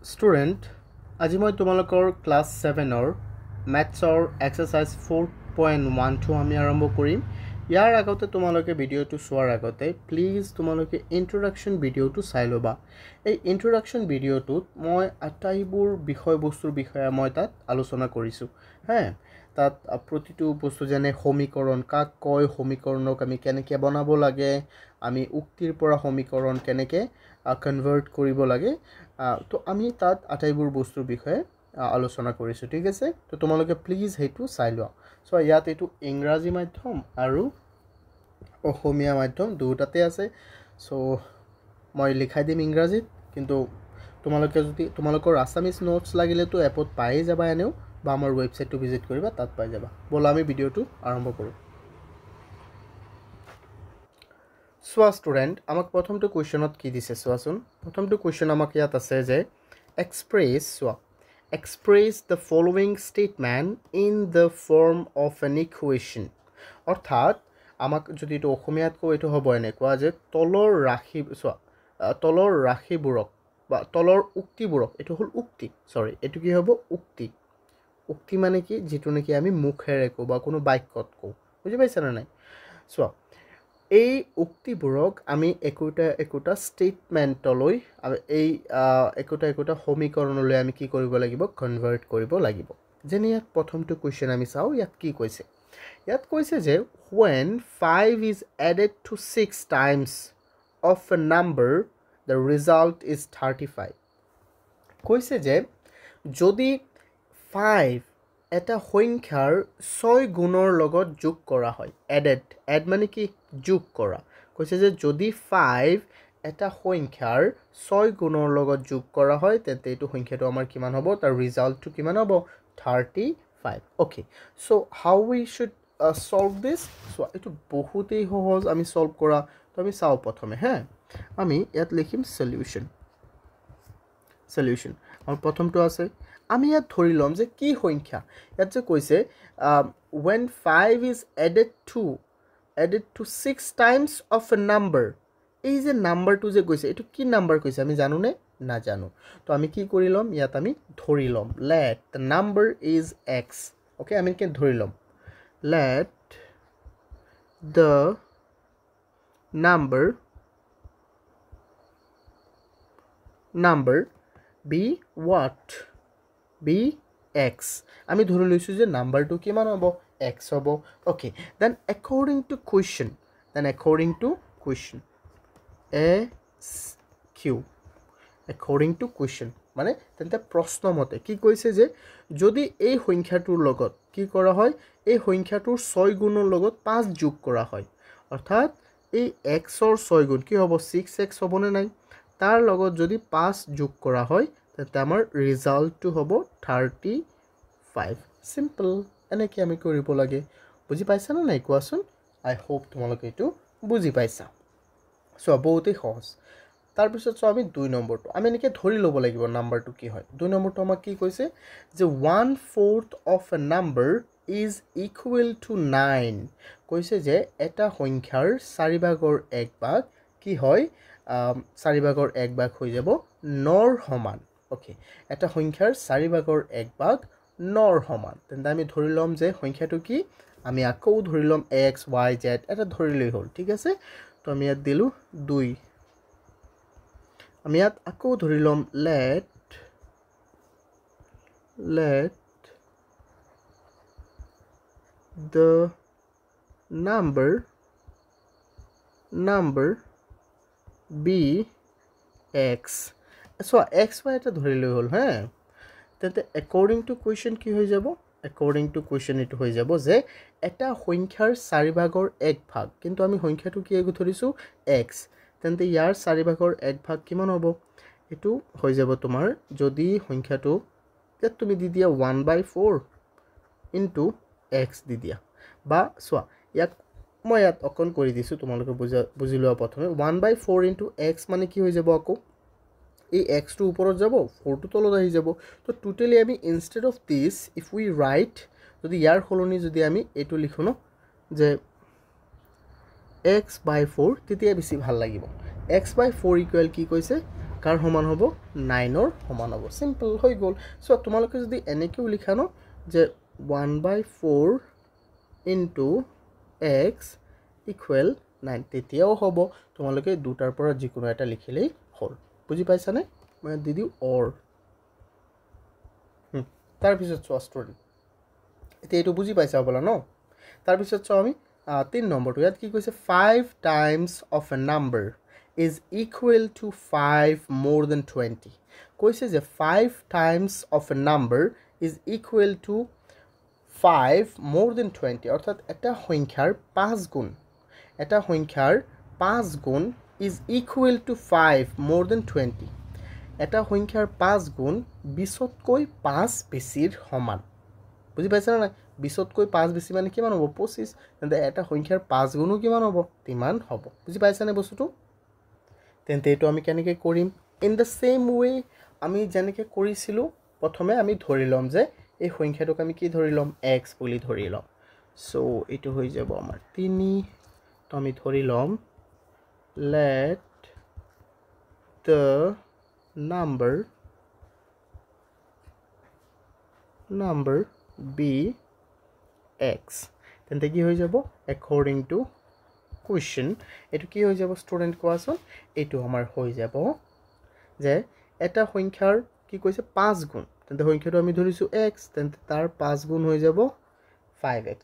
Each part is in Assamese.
Student, আজি মই তোমালোকৰ ক্লাছ 7ৰ ম্যাথছৰ এক্সাৰসাইজ 4.12 আমি আৰম্ভ কৰিম। ইয়াৰ আগতে তোমালোকে ভিডিঅটো চোৱাৰ আগতে প্লিজ তোমালোকে ইন্ট্ৰোডাকশন ভিডিঅটো চাই ল'বা। এই ইন্ট্ৰোডাকশন ভিডিঅটোত মই আটাইবোৰ বিষয়বস্তুৰ বিষয়ে মই তাত আলোচনা কৰিছোঁ। তাত প্ৰতিটো বস্তু যেনে সমীকৰণ কাক কয়, সমীকৰণক আমি কেনেকৈ বনাব লাগে, আমি উক্তিৰ পৰা সমীকৰণ কেনেকৈ কনভাৰ্ট কৰিব লাগে, তো আমি তাত আটাইবোৰ বস্তুৰ বিষয়ে আলোচনা কৰিছোঁ। ঠিক আছে, তো তোমালোকে প্লিজ সেইটো চাই লোৱা। চ' ইয়াত এইটো ইংৰাজী মাধ্যম আৰু অসমীয়া মাধ্যম দুটাতে আছে। চ' মই লিখাই দিম ইংৰাজীত, কিন্তু তোমালোকে যদি তোমালোকৰ আছামিজ নোটছ লাগিলেতো এপত পায়েই যাবা, এনেও বা আমাৰ ৱেবছাইটটো ভিজিট কৰিবা, তাত পাই যাবা। ব'লা আমি ভিডিঅ'টো আৰম্ভ কৰোঁ। চোৱা ষ্টুডেণ্ট, আমাক প্ৰথমটো কুৱেশ্যনত কি দিছে চোৱাচোন। প্ৰথমটো কুৱেশ্যন আমাক ইয়াত আছে যে express the following statement in the form of N equation. অৰ্থাৎ আমাক যদি এইটো অসমীয়াত কওঁ, এইটো হ'ব এনেকুৱা যে তলৰ ৰাশিবোৰক বা তলৰ উক্তিবোৰক, এইটো হ'ল উক্তি, এইটো কি হ'ব উক্তি। উক্তি মানে কি, যিটো নেকি আমি মুখেৰে কওঁ বা কোনো বাক্যত কওঁ, বুজি পাইছানে নাই? চোৱা, এই উক্তিবোৰক আমি একোটা ষ্টেটমেণ্টলৈ, এই একোটা সমীকৰণলৈ আমি কি কৰিব লাগিব, কনভাৰ্ট কৰিব লাগিব। যেনে ইয়াত প্ৰথমটো কুৱেশ্যন আমি চাওঁ। ইয়াত কি কৈছে? ইয়াত কৈছে যে when 5 is added to 6 times of a number the result is 35। কৈছে যে যদি 5 এটা সংখ্যাৰ 6 গুণৰ লগত যোগ কৰা হয়, এড মানে কি, যোগ কৰা। কৈছে যে যদি 5 এটা সংখ্যাৰ 6 গুণৰ লগত যোগ কৰা হয়, তেন্তে এইটো সংখ্যাটো আমাৰ কিমান হ'ব, তাৰ ৰিজাল্টটো কিমান হ'ব, 35। Okay, so' how we should solve this. So' এইটো বহুতেই সহজ আমি সলভ কৰা। তো আমি চাওঁ প্ৰথমে। আমি ইয়াত লিখিম সলিউশ্যন। আমাৰ প্ৰথমটো আছে, আমি ইয়াত ধৰি ল'ম যে কি সংখ্যা। ইয়াত যে কৈছে when 5 is added to 6 times of a number। এই যে নাম্বাৰটো যে কৈছে, এইটো কি নাম্বাৰ কৈছে আমি জানোনে? নাজানো। তো আমি কি কৰি ল'ম, ইয়াত আমি ধৰি ল'ম let the number is x। Okay, আমি কি ধৰি ল'ম, let the number be what? be x। আমি ধৰি লৈছোঁ যে নাম্বাৰটো কিমান হ'ব, x হ'ব। Okay, then according to question মানে তেন্তে প্ৰশ্নমতে কি কৈছে যে যদি এই সংখ্যাটোৰ লগত কি কৰা হয়, এই সংখ্যাটোৰ 6 গুণৰ লগত 5 যোগ কৰা হয়, অৰ্থাৎ এই xৰ 6 গুণ কি হ'ব, 6x হ'বনে নাই, তাৰ লগত যদি 5 যোগ কৰা হয়, তেন্তে আমাৰ ৰিজাল্টটো হ'ব 35। চিম্পল, এনেকৈ আমি কৰিব লাগে। বুজি পাইছানে নাই কোৱাচোন? আই হোপ তোমালোকে এইটো বুজি পাইছা। চ' বহুতেই সহজ। তাৰপিছত আমি 2 নম্বৰটো আমি এনেকৈ ধৰি ল'ব লাগিব নাম্বাৰটো কি হয়। 2 নম্বৰটো আমাক কি কৈছে যে 1/4 of a number is equal to 9। কৈছে যে এটা সংখ্যাৰ 4/1 কি হয়, 4/1 হৈ যাব 9ৰ সমান। অ'কে, এটা সংখ্যাৰ 4/1 9ৰ সমান, তেন্তে আমি ধৰি ল'ম যে সংখ্যাটো কি, আমি আকৌ ধৰি ল'ম x y z, এটা ধৰিলেই হ'ল। ঠিক আছে, তো আমি ইয়াত দিলোঁ 2। আমি ইয়াত আকৌ ধৰি ল'ম let the number be x। চোৱা, x y এটা ধৰিলেই হ'ল। তেন্তে according to question কি হৈ যাব, এইটো হৈ যাব যে এটা সংখ্যাৰ 4/1, কিন্তু আমি সংখ্যাটো কি ধৰিছোঁ, x। তেন্তে ইয়াৰ 4/1 কিমান হ'ব, এইটো হৈ যাব তোমাৰ, যদি সংখ্যাটো ইয়াত তুমি দি দিয়া 1/4 ইনটু x দি দিয়া, বা চোৱা মই ইয়াত অকণ কৰি দিছোঁ, তোমালোকে বুজি লোৱা। প্ৰথমে 1/4 ইনটু x মানে কি হৈ যাব, আকৌ এই এক্সটো ওপৰত যাব, 4টো তলত আহি যাব। তো টোটেলি আমি instead of this if we right, যদি ইয়াৰ সলনি যদি আমি এইটো লিখোঁ ন, যে x/4, তেতিয়া বেছি ভাল লাগিব। x/4 ইকুৱেল কি কৈছে, কাৰ সমান হ'ব 9ৰ সমান হ'ব সিম্পল হৈ গ'ল সো তোমালোকে যদি এনেকেও লিখা ন যে 1/4 ইনটু x ইকুৱেল 9 তেতিয়াও হ'ব তোমালোকে দুটাৰ পৰা যিকোনো এটা লিখিলেই হ'ল বুজি পাইছানে মই দি দিও অৰ তাৰ পিছত চোৱা ষ্টুডেণ্ট এতিয়া এইটো বুজি পাইছা হ'বলা ন তাৰ পিছত চোৱা আমি 3 নম্বৰটো ইয়াত কি কৈছে 5 times of A number is equal to 5 more than 20 কৈছে যে 5 times of a number is equal to 5 more than 20 অর্থাৎ এটা সংখ্যাৰ 5 গুণ এটা সংখ্যাৰ 5 গুণ is equal to 5 more than 20 এটা সংখ্যাৰ 5 গুণ 20তকৈ 5 বেছিৰ সমান বুজি পাইছা না 20তকৈ 5 বেছি মানে কিমান হ'ব 25 তেন্তে এটা সংখ্যাৰ 5 গুণো কিমান হ'ব তিমান হ'ব বুজি পাইছা নে বস্তুটো তেন্তে এটো আমি কেনেকৈ কৰিম ইন দ্য সেম ওয়ে আমি যেনেকৈ কৰিছিলোঁ প্ৰথমে আমি ধৰি লম যে এই সংখ্যাটোক আমি কি ধৰি লম x বুলি ধৰি লম সো এটো হৈ যাব আমাৰ 3 তো আমি ধৰি লম let the number be x তেন্তে কি হৈ যাব according to question এটো কি হৈ যাব স্টুডেন্ট কোৱাচোন এটো আমাৰ হৈ যাব যে এটা সংখ্যাৰ কি কৈছে 5 গুণ তেন্তে সংখ্যাটো আমি ধৰিছো x তেন্তে তাৰ 5 গুণ হৈ যাব 5x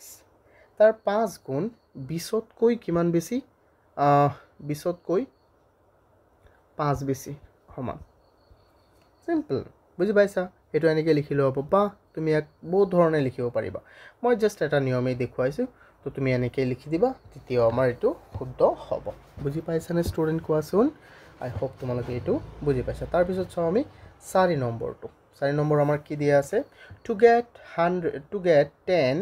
তাৰ 5 গুণ 20তকৈ কিমান বেছি 20তকৈ 5 বেছি সমান সিম্পল বুজি পাইছা এটো এনেকৈ লিখিলো হ'ব বা তুমি এক বহুত ধৰণে লিখিব পাৰিবা মই জাস্ট এটা নিয়মে দেখুৱাইছো তো তুমি এনেকৈ লিখি দিবা তেতিয়া আমাৰ এটো শুদ্ধ হ'ব বুজি পাইছানে ষ্টুডেন্ট কোৱাচোন আই হোপ তোমালোকে এটো বুজি পাইছা তাৰ পিছত চাও আমি 4 নম্বৰটো 4 নম্বৰ আমাৰ কি দিয়া আছে to get 10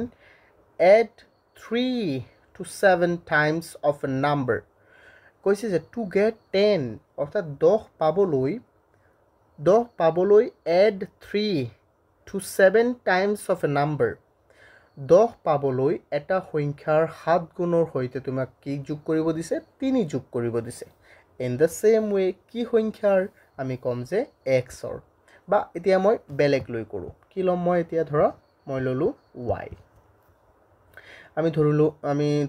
add 3 to 7 times of a number কৈছে যে to get 10 অৰ্থাৎ 10 পাবলৈ add 3 to 7 times of a number 10 পাবলৈ এটা সংখ্যাৰ 7 গুণৰ হৈতে তোমাক কি যোগ কৰিব দিছে 3 যোগ কৰিব দিছে in the same way কি সংখ্যাৰ আমি কম যে x ৰ বা এতিয়া মই বেলেগ লৈ কৰো কি লম মই এতিয়া ধৰা মই ললো y আমি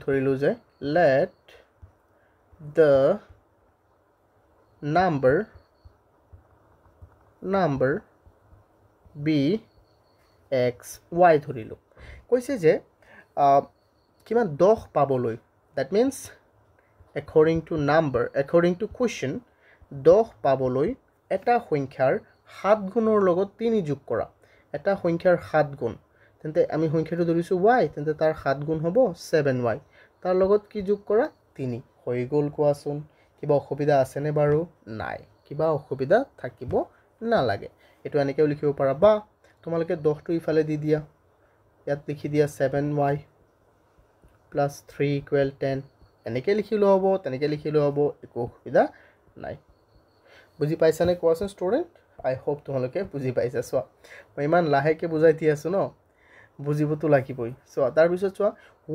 ধৰিলো যে let the number be x y ধৰিলো কৈছে যে কিমান 10 পাবলৈ that means according to question 10 পাবলৈ এটা সংখ্যাৰ 7 গুণৰ লগত 3 যোগ কৰা এটা সংখ্যাৰ 7 গুণ তেন্তে আমি সংখ্যাটো ধৰিছো y তেন্তে তাৰ 7 গুণ হ'ব 7y তাৰ লগত কি যোগ কৰা 3 হৈ গল কোৱাচোন কিবা অসুবিধা আছে নে বাৰু নাই কিবা অসুবিধা থাকিব নালাগে এটো এনেকৈ লিখিব পাৰা বা তোমালোকে 10 টো ইফালে দি দিয়া ইয়াত লিখি দিয়া 7y plus 3 equal 10 এনেকৈ লিখিলো হ'ব তেনেকৈ লিখিলো হ'ব একো অসুবিধা নাই বুজি পাইছানে কোৱাচোন ষ্টুডেন্ট আই হোপ তোমালোকে বুজি পাইছা চোৱা মই ইমান লাহেকে বুজাই দি আছো ন বুজিবতো লাগিবই চোৱা তাৰ পিছত চোৱা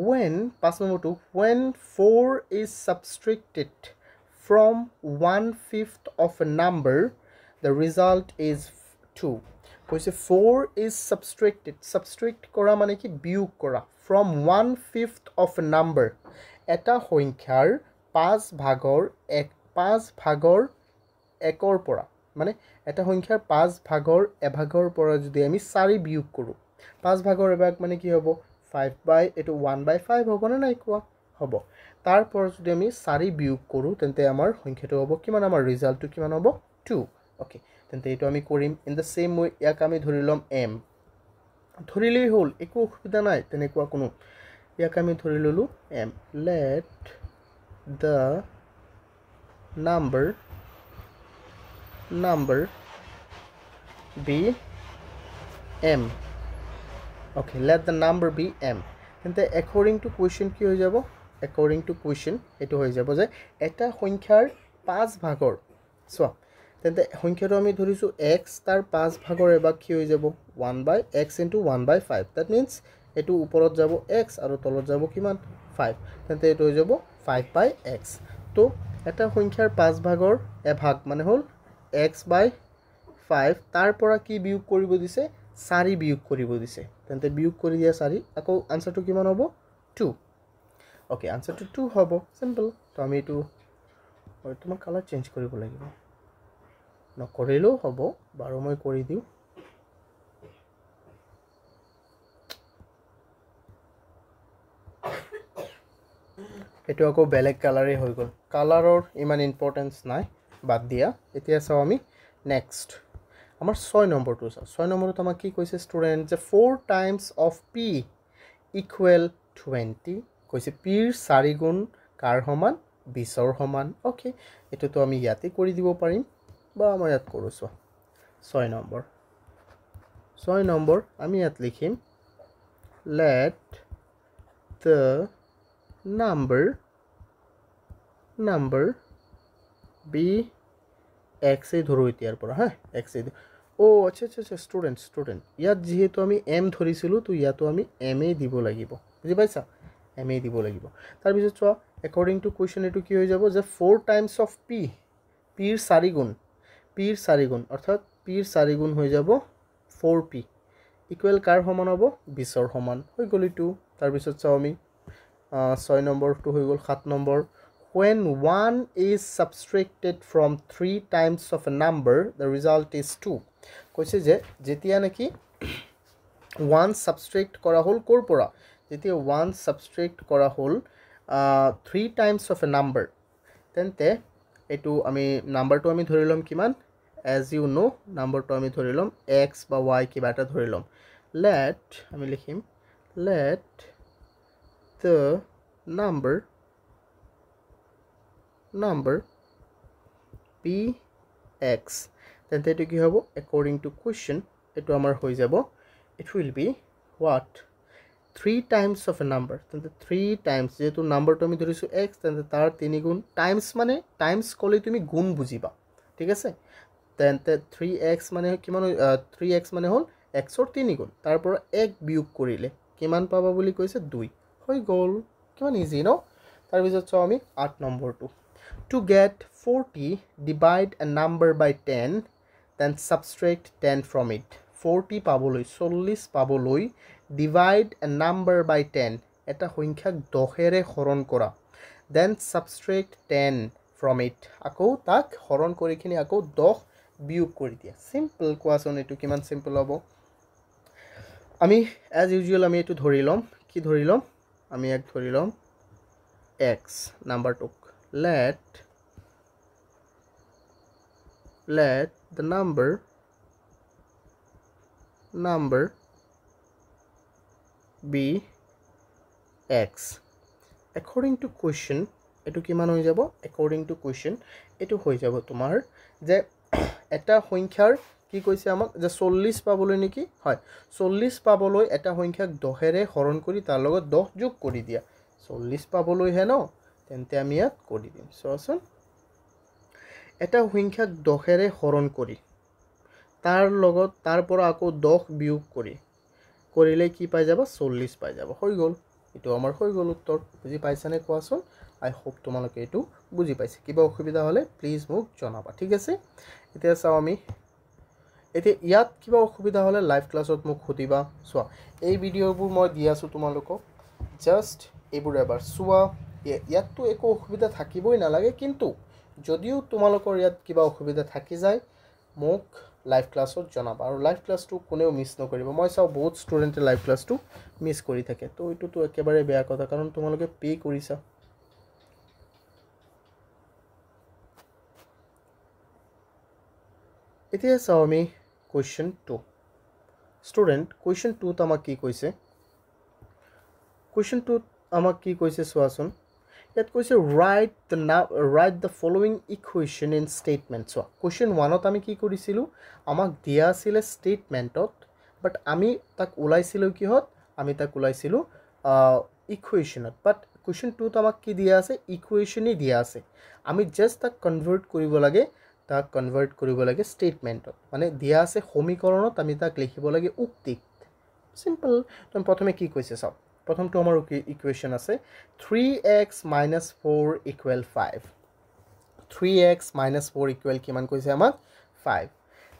when 5 নম্বৰটো when 4 is subtracted from 1/5 of a number the result is 2 কৈছে 4 is subtract কৰা মানে কি বিয়োগ কৰা from 1/5 of a number এটা সংখ্যাৰ 5 ভাগৰ 1/5 পৰা মানে এটা সংখ্যাৰ 5 ভাগৰ এভাগৰ পৰা যদি আমি 4 বিয়োগ কৰো 5 ভাগৰ এভাগ মানে কি হ'ব 5 এটো 1/5 হ'ব না নাই কোৱা হ'ব তাৰ পৰা যদি আমি 4 বিয়োগ কৰো তেন্তে আমাৰ সংখ্যাটো হ'ব কিমান আমাৰ ৰিজাল্টটো কিমান হ'ব 2 ওকে তেন্তে এটো আমি কৰিম ইন দ্য সেম ওয়ে ইয়াক আমি ধৰি লম m ধৰিলেই হ'ল একো অসুবিধা নাই তেনেকুৱা কোনো ইয়াক আমি ধৰি ললো m let the number be m okay let the number be m তেন্তে according to question কি হৈ যাব according to question এটো হৈ যাব যে এটা সংখ্যাৰ 5 ভাগৰ সো তেন্তে সংখ্যাটো আমি ধৰিছো x তাৰ 5 ভাগৰ এবাক কি হৈ যাব 1/x into 1/5 that means এটো ওপৰত যাব x আৰু তলত যাব কিমান 5 তেন্তে এটো হৈ যাব 5/x তো এটা সংখ্যাৰ 5 ভাগৰ এভাগ মানে হল x/5 তাৰ পৰা কি বিয়োগ কৰিব দিছে 4 বিয়োগ কৰিব দিছে তেন্তে বিয়োগ কৰি দিয়া 4 আকৌ আনসাৰটো কিমান হ'ব 2 ওকে আনসাৰটো 2 হ'ব সিম্পল তো আমি এটো তোমাক কালাৰ চেঞ্জ কৰিব লাগিব নকৰিলেও হ'ব বাৰু মই কৰি দিও এটো আকৌ বেলেগ কালাৰে হৈ গল কালাৰৰ ইমান ইম্পৰ্টেন্স নাই বাদ দিয়া এতিয়া চাও আমি নেক্সট আমাৰ 6 নম্বৰটো চাও 6 নম্বৰত আমাক কি কৈছে স্টুডেন্ট যে 4 টাইমস অফ p ইকুৱেল 20 কৈছে p ৰ 4 গুণ কাৰ সমান 20 ৰ সমান ওকে এটো তো আমি ইয়াতে কৰি দিব পাৰিম বা মই ইয়াত কৰো চোৱা 6 নম্বৰ আমি ইয়াত লিখিম let the number be x এ ধৰো এতিয়াৰ পৰা হা x এ ও আচ্ছা স্টুডেন্ট ইয়াত যেহেতু আমি m ধৰিছিলো তো ইয়াতো আমি m এ দিব লাগিব বুজি পাইছা m এ দিব লাগিব তাৰ পিছত চোৱা according to question এটো কি হৈ যাব যে 4 টাইমস অফ p p ৰ 4 গুণ অৰ্থাৎ p ৰ 4 গুণ হৈ যাব 4p ইকুৱেল কাৰ সমান হ'ব 20 ৰ সমান হৈ গলি টু তাৰ পিছত চাও আমি 6 নম্বৰটো হৈ গল 7 number when 1 is subtracted from 3 times of a number the result is 2 কৈছে যে যেতিয়া নাকি 1 subtract কৰা হল কৰ পৰা যেতিয়া 1 subtract কৰা হল 3 times of a number তেন্তে এটো আমি নাম্বাৰটো আমি ধৰি লম কিমান as you know নাম্বাৰটো আমি ধৰি লম x বা y কিবা এটা ধৰি লম let আমি লিখিম let the number be x তেন্তে এটো কি হ'ব according to question এটো আমাৰ হৈ যাব it will be what 3 times of a number তেন্তে 3 times যেটো নাম্বাৰটো আমি ধৰিছো x তেন্তে তাৰ 3 গুণ টাইমস মানে টাইমস কলে তুমি গুণ বুজিবা ঠিক আছে তেন্তে 3x মানে কিমান 3x মানে হল x ৰ 3 গুণ তাৰ পৰা 1 বিয়োগ কৰিলে কিমান পাবা বুলি কৈছে 2 হৈ গল কিমান ইজি ন তাৰ পিছত চাও আমি 8 নম্বৰটো to get 40 divide a number by 10 then subtract 10 from it 40 পাবলৈ 40 পাবলৈ divide a number by 10 এটা সংখ্যাক 10 এৰে হৰণ কৰা then subtract 10 from it আকৌ তাক হৰণ কৰি কিনি আকৌ 10 বিয়োগ কৰি দিয়া সিম্পল কোৱাচোন এটো কিমান সিম্পল হ'ব আমি as usual আমি এটো ধৰি লম কি ধৰি লম আমি এক ধৰি লম x নাম্বাৰটোক let the number be x according to question এটো কিমান হৈ যাব according to question এটো হৈ যাব তোমাৰ যে এটা সংখ্যাৰ কি কৈছে আমাক যে 40 পাবলৈ নেকি হয় 40 পাবলৈ এটা সংখ্যাক 10 এৰে হৰণ কৰি তাৰ লগত 10 যোগ কৰি দিয়া 40 পাবলৈ হে ন তেন্তে আমি ইয়াত কৰি দিম চোৱাচোন এটা সংখ্যাক 10 এৰে হৰণ কৰি তাৰ লগত তাৰ পৰা আকৌ 10 বিয়োগ কৰিলে কি পাই যাব 40 পাই যাব হৈ গল এটো আমাৰ হৈ গল উত্তৰ বুজি পাইছানে কোৱাচোন আই হোপ তোমালোকে এটো বুজি পাইছে কিবা অসুবিধা হলে প্লিজ মোক জনাবা ঠিক আছে এতিয়া চাও আমি এতিয়া ইয়াত কিবা অসুবিধা হলে লাইভ ক্লাছত মোক খুদিবা চোৱা এই ভিডিওবোৰ মই দি আছো তোমালোকক জাস্ট এইবোৰ এবাৰ চোৱা ইয়াতটো একো অসুবিধা থাকিবই নালাগে কিন্তু যদিও তোমালোকৰ ইয়াত কিবা অসুবিধা থাকি যায় মোক লাইভ ক্লাছত জনাবা আৰু লাইভ ক্লাছটো কোনেও মিস নকৰিব মই চাও বহুত ষ্টুডেন্টে লাইভ ক্লাছটো মিস কৰি থাকে তো এটোটো একেবাৰে বেয়া কথা কাৰণ তোমালোকে পে কৰিছা এতিয়া চাও আমি question 2 student question 2 ত আমাক কি কৈছে question 2 আমাক কি কৈছে চোৱাচোন ইয়াত কৈছে write the following equation in statement so question 1 ত আমি কি কৰিছিলো আমাক দিয়া আছিল statementত but আমি তাক উলাইছিলো কিহত আমি তাক উলাইছিলো equationত but question 2 ত আমাক কি দিয়া আছে equationই দিয়া আছে আমি just তাক কনভাৰ্ট কৰিব লাগে তাক কনভাৰ্ট কৰিব লাগে statementত মানে দিয়া আছে সমীকৰণত আমি তাক লিখিব লাগে উক্তিত সিম্পল তুমি প্ৰথমে কি কৈছে চাও প্ৰথমটো আমাৰ ইকুৱেশ্যন আছে 3x - 4 = 5 3x - 4 কিমান কৈছে আমাক 5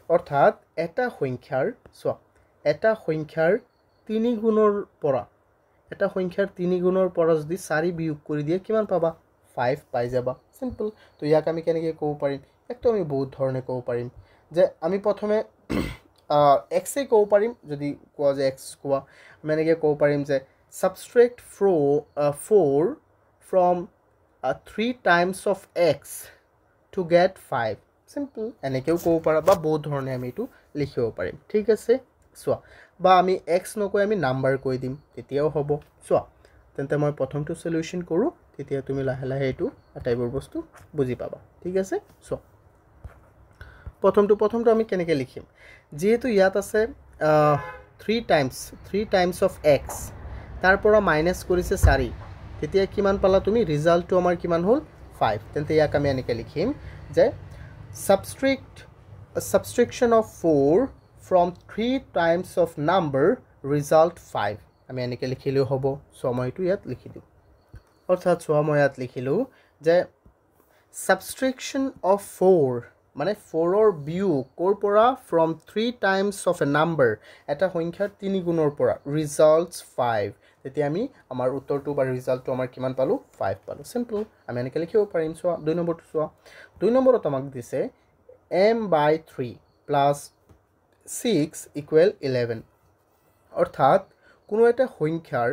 অৰ্থাৎ এটা সংখ্যাৰ চোৱা এটা সংখ্যাৰ 3 গুণৰ পৰা এটা সংখ্যাৰ 3 গুণৰ পৰা যদি 4 বিয়োগ কৰি দিয়ে কিমান পাবা 5 পাই যাবা সিম্পল তো ইয়াক আমি কেনেকৈ ক'ব পাৰিম একটো আমি বহুত ধৰণে ক'ব পাৰিম যে আমি প্ৰথমে x এ ক'ব পাৰিম যদি কোৱা যে x কোৱা আমি এনেকৈ ক'ব পাৰিম যে subtract 4 from 3 times of x to get 5 simple এনেকৈও ক'ব পাৰা বা বহুত ধৰণে আমি এইটো লিখিব পাৰিম ঠিক আছে চোৱা বা আমি x নকৈ আমি নাম্বাৰ কৈ দিম তেতিয়াও হ'ব চোৱা তেন্তে মই প্ৰথমটো সলিউশন কৰোঁ তেতিয়া তুমি লাহে লাহে এইটো আটাইবোৰ বস্তু বুজি পাবা ঠিক আছে চোৱা প্ৰথমটো আমি কেনেকৈ লিখিম যেহেতু ইয়াত আছে 3 times of x তাৰ পৰা মাইনাস কৰিছে 4 তেতিয়া কিমান পালা তুমি ৰিজাল্টটো আমাৰ কিমান হ'ল 5 তেন্তে ইয়াক আমি এনেকৈ লিখিম যে subtraction of 4 from 3 times of number result 5 আমি এনেকৈ লিখিলেও হ'ব সো মই এইটো ইয়াত লিখি দিম অৰ্থাৎ সো মই ইয়াত লিখিলোঁ যে subtraction of 4 মানে 4ৰ বিয়োগ কৰ পৰা from 3 times of a number এটা সংখ্যাৰ 3 গুণৰ পৰা results 5 তেতিয়া আমি আমাৰ উত্তৰটো বা ৰিজাল্টটো আমাৰ কিমান পালো 5 পালো সিম্পল আমি এনেকৈ লিখিব পাৰিম চোৱা 2 নম্বৰটো চোৱা 2 নম্বৰত আমাক দিছে m/3 plus 6 equal 11 অৰ্থাৎ কোনো এটা সংখ্যাৰ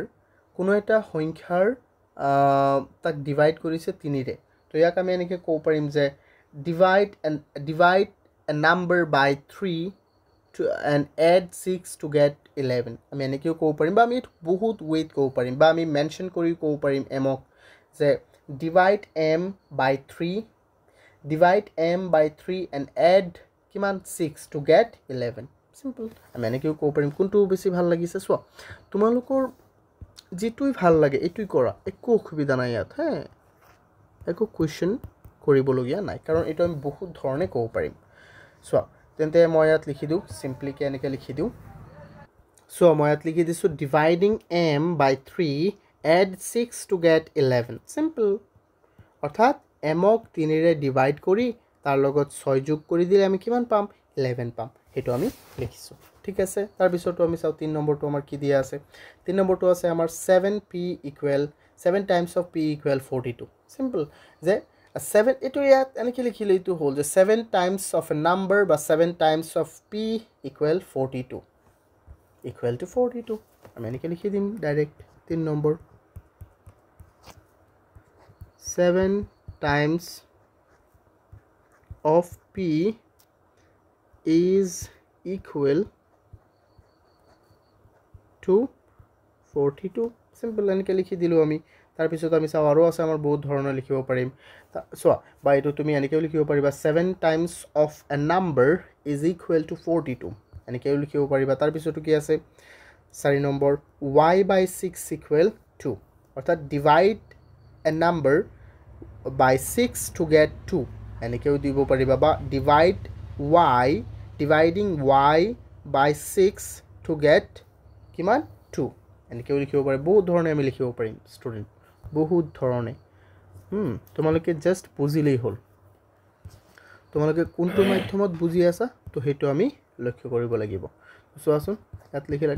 তাক ডিভাইড কৰিছে 3 ৰে তো ইয়াক আমি এনেকৈ ক'ব পাৰিম যে divide a number by 3 and add 6 to get 11 আমি এনেকৈও ক'ব পাৰিম বা আমি বহুত ৱেইট ক'ব পাৰিম বা আমি মেনশ্যন কৰি ক'ব পাৰিম mক যে divide m by 3 and add কিমান 6 to get 11 সিম্পল আমি এনেকৈও ক'ব পাৰিম কোনটো বেছি ভাল লাগিছে চোৱা তোমালোকৰ যেটোই ভাল লাগে এইটোই কৰা একো অসুবিধা নাই ইয়াত হে একো কোৱেশ্চন কৰিবলগীয়া নাই কাৰণ এইটো আমি বহুত ধৰণে ক'ব পাৰিম চোৱা তেন্তে মই ইয়াত লিখি দিওঁ সিম্পলি কেনেকৈ লিখি দিওঁ চোৱা মই ইয়াত লিখি দিছোঁ dividing m by 3 add 6 to get 11 simple অৰ্থাৎ mক 3 ৰে ডিভাইড কৰি তাৰ লগত 6 যোগ কৰি দিলে আমি কিমান পাম 11 পাম সেইটো আমি লিখিছোঁ ঠিক আছে তাৰ পিছতো আমি চাও 3 নম্বৰটো আমাৰ কি দিয়া আছে 3 নম্বৰটো আছে আমাৰ 7 times of p equal 42 simple যে 7 এটো ইয়াত এনেকৈ লিখিলে এইটো হ'ল যে 7 times of a number বা 7 times of p equal 42 আমি এনেকৈ লিখি দিম direct 3 number 7 times of p is equal to 42 simple এনেকৈ লিখি দিলোঁ আমি তাৰপিছত আমি চাওঁ আৰু আছে আমাৰ বহুত ধৰণৰ লিখিব পাৰিম চোৱা বা এইটো তুমি এনেকৈও লিখিব পাৰিবা 7 times of a number is equal to 42 এনেকৈও লিখিব পাৰিবা তাৰপিছতো কি আছে 4 number y by 6 equal to অৰ্থাৎ divide a number by 6 to get 2 এনেকৈও দিব পাৰিবা বা dividing y by 6 to get কিমান 2 এনেকৈও লিখিব পাৰে বহুত ধৰণে আমি লিখিব পাৰিম ষ্টুডেণ্ট বহুত ধৰণে তোমালোকে জাষ্ট বুজিলেই হ'ল তোমালোকে কোনটো মাধ্যমত বুজি আছা তো সেইটো আমি লক্ষ্য কৰিব লাগিব চোৱাচোন ইয়াত লিখিলা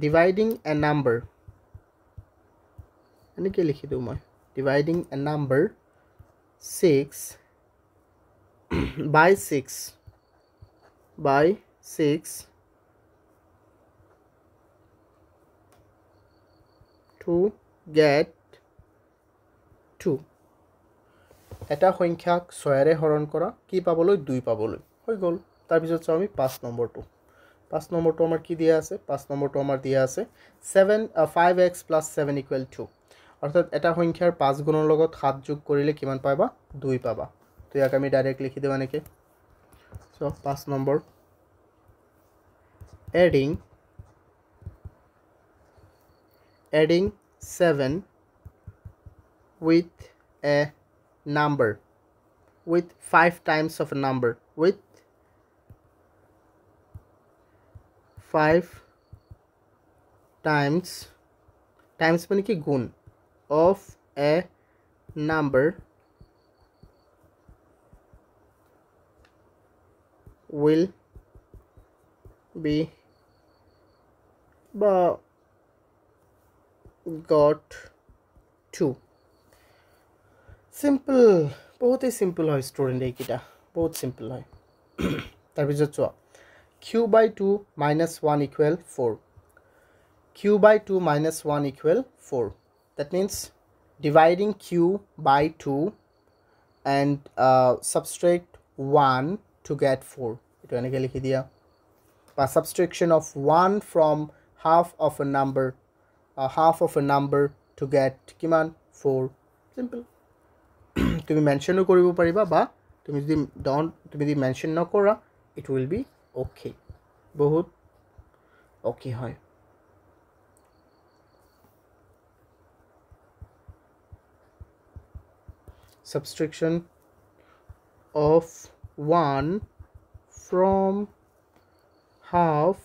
dividing a number এনেকৈ লিখি দিওঁ মই dividing a number 6 by 6 to get 2 এটা সংখ্যাক 6 ৰে হৰণ কৰা কি পাবলৈ 2 পাবলৈ হৈ গ'ল তাৰপিছত চাওঁ আমি 5 নম্বৰটো আমাৰ কি দিয়া আছে 5 নম্বৰটো আমাৰ দিয়া আছে 5x plus 7 equal 2 অৰ্থাৎ এটা সংখ্যাৰ 5 গুণৰ লগত 7 যোগ কৰিলে কিমান পাবা 2 পাবা তো ইয়াক আমি ডাইৰেক্ট লিখি দিওঁ এনেকৈ so 5 number adding 7 with a number with 5 times of a number with 5 times মানে কি গুণ of a number will be বা got to সিম্পল বহুতেই সিম্পল হয় ষ্টুডেণ্ট এইকেইটা বহুত সিম্পল হয় তাৰপিছত চোৱা q by 2 minus 1 equal 4 q by 2 minus 1 equal 4 that means dividing q by 2 and subtract 1 to get 4 itu enake likhi dia by subtraction of 1 from half of a number to get kiman 4 simple তুমি মেনশনও কৰিব পাৰিবা বা তুমি যদি মেনশন নকৰা it will be okay বহুত okay হয় subtraction of 1 from half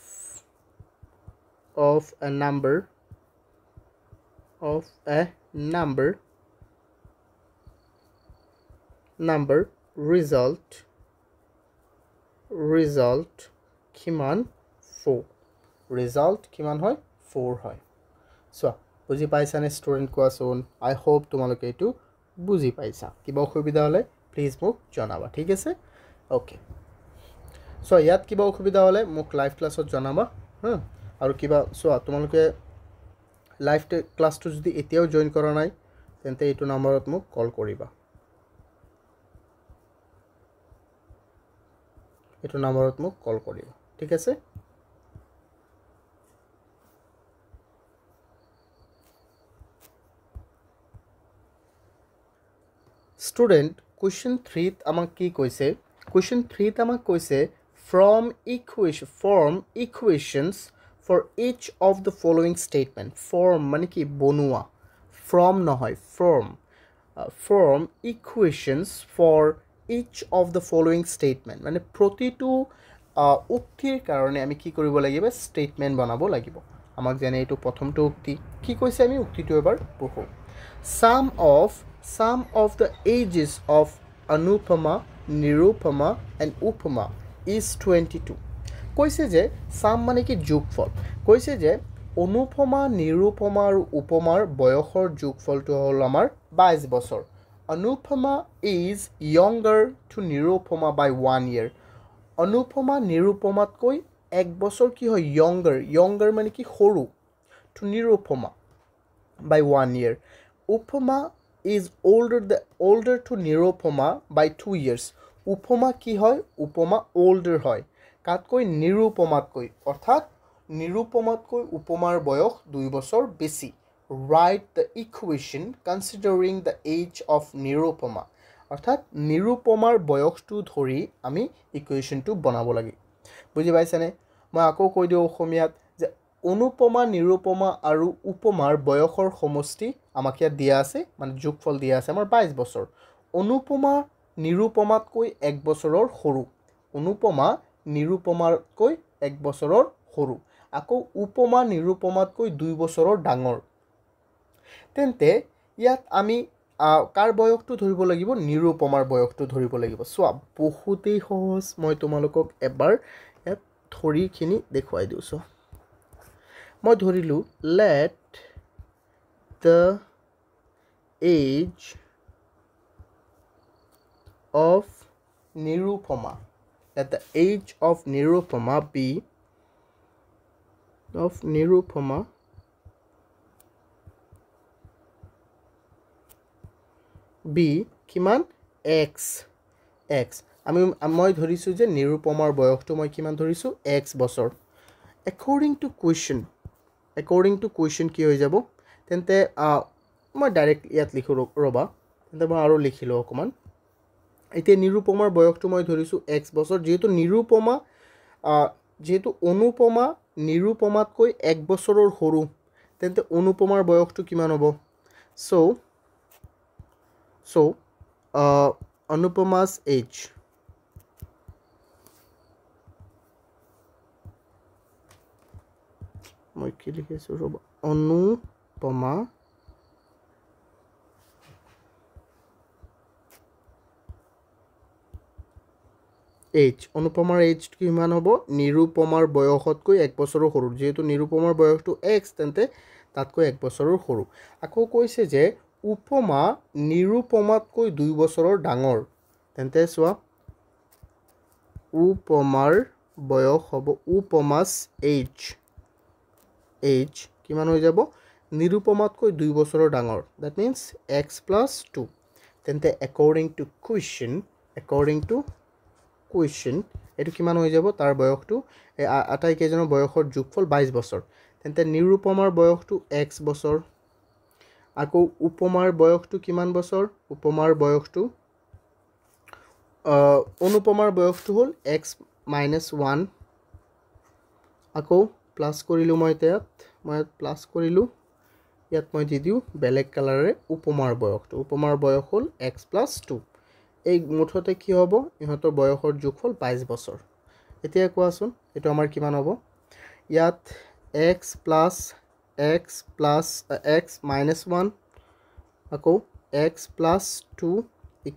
of a number result কিমান 4 result কিমান হয় 4 হয় সো বুজি পাইছানে ষ্টুডেণ্ট কোৱাচোন আই হোপ তোমালোকে এইটো বুজি পাইছা কিবা অসুবিধা হলে প্লিজ মোক জনাবা ঠিক আছে ওকে সো ইয়াত কিবা অসুবিধা হলে মোক লাইভ ক্লাছত জনাবা আৰু কিবা সো তোমালোকে লাইভ ক্লাছটো যদি এতিয়াও জয়েন কৰা নাই তেন্তে এইটো নম্বৰত মোক কল কৰিবা এইটো নম্বৰত মোক কল কৰিবা ঠিক আছে Student, question 3 আমাক কি কৈছে question 3 আমাক কৈছে form equations for each of the following statement form মানে কি বনোৱা from নহয় form equations for each of the following statement মানে প্ৰতিটো উক্তিৰ কাৰণে আমি কি কৰিব লাগিব statement বনাব লাগিব আমাক জানে এইটো প্ৰথমটো উক্তি কি কৈছে আমি উক্তিটো এবাৰ পঢ়ো Sum of the ages of Anupama, Nirupama and Upama is 22. কৈছে যে sum মানে কি যোগফল কৈছে যে অনুপমা নিৰূপমা আৰু উপমাৰ বয়সৰ যোগফলটো হ'ল আমাৰ 22 বছৰ Anupama is younger to Nirupama by 1 year Anupama নিৰূপমাতকৈ 1 বছৰ কি হয় younger মানে কি সৰু to Nirupama by 1 year Upama is older to Nirupama by 2 years. Upama কি হয় Upama older হয় কাতকৈ নিৰূপমাতকৈ অৰ্থাৎ নিৰূপমাতকৈ উপমাৰ বয়স 2 বছৰ বেছি Write the equation considering the age of Nirupama অৰ্থাৎ নিৰূপমাৰ বয়সটো ধৰি আমি ইকুৱেশ্যনটো বনাব লাগে বুজি পাইছানে মই আকৌ কৈ দিও অসমীয়াত যে অনুপমা নিৰূপমা আৰু উপমাৰ বয়সৰ সমষ্টি আমাক ইয়াত দিয়া আছে মানে যোগফল দিয়া আছে আমাৰ 22 বছৰ অনুপমা নিৰূপমাতকৈ 1 বছৰৰ সৰু অনুপমা নিৰূপমাতকৈ 1 বছৰৰ সৰু আকৌ উপমা নিৰূপমাতকৈ 2 বছৰৰ ডাঙৰ তেন্তে ইয়াত আমি কাৰ বয়সটো ধৰিব লাগিব নিৰূপমাৰ বয়সটো ধৰিব লাগিব সোৱা বহুতেই সহজ মই তোমালোকক এবাৰ ইয়াত ধৰিখিনি দেখুৱাই দিছো মই ধৰিলো let the age of Nirupama be কিমান x মই ধৰিছো যে নিৰূপমাৰ বয়সটো মই কিমান ধৰিছো x বছৰ according to question কি হৈ যাব তেন্তে মই ডাইৰেক্ট ইয়াত লিখো ৰবা তেন্তে মই আৰু লিখিলো অকমান এতিয়া নিৰূপমাৰ বয়সটো মই ধৰিছো x বছৰ যেহেতু অনুপমা নিৰূপমাতকৈ 1 বছৰৰ সৰু তেন্তে অনুপমাৰ বয়সটো কিমান হ'ব so Anupuma's age মই কি লিখিছো ৰবা অনুপমা এইজ অনুপমাৰ এইজ কিমান হ'ব নিৰুপমাৰ বয়সতকৈ 1 বছৰৰ সৰু যেহেতু নিৰুপমাৰ বয়সটো x তেন্তে তাতকৈ 1 বছৰৰ সৰু আকৌ কৈছে যে উপমা নিৰুপমাতকৈ 2 বছৰৰ ডাঙৰ তেন্তে চোৱা উপমাৰ বয়স হ'ব উপমাস এইজ কিমান হৈ যাব নিৰুপমাতকৈ 2 বছৰৰ ডাঙৰ that means x + 2 তেন্তে according to question এটো কিমান হৈ যাব তাৰ বয়সটো আটাইকেইজনৰ বয়সৰ যোগফল 22 বছৰ তেন্তে নিৰুপমাৰ বয়সটো x বছৰ আকৌ উপমাৰ বয়সটো কিমান বছৰ উপমাৰ বয়সটো অনুপমাৰ বয়সটো হ'ল x - 1 আকৌ প্লাস কৰিলো মই প্লাস কৰিলো ইয়াত মই দি দিও বেলেগ কালাৰে উপমাৰ বয়স হ'ল x + 2 এই মুঠতে কি হ'ব ইহঁতৰ বয়সৰ যোগফল 22 বছৰ এতিয়া কোৱাচোন এটো আমাৰ কিমান হ'ব ইয়াত x - 1 আকৌ x + 2 =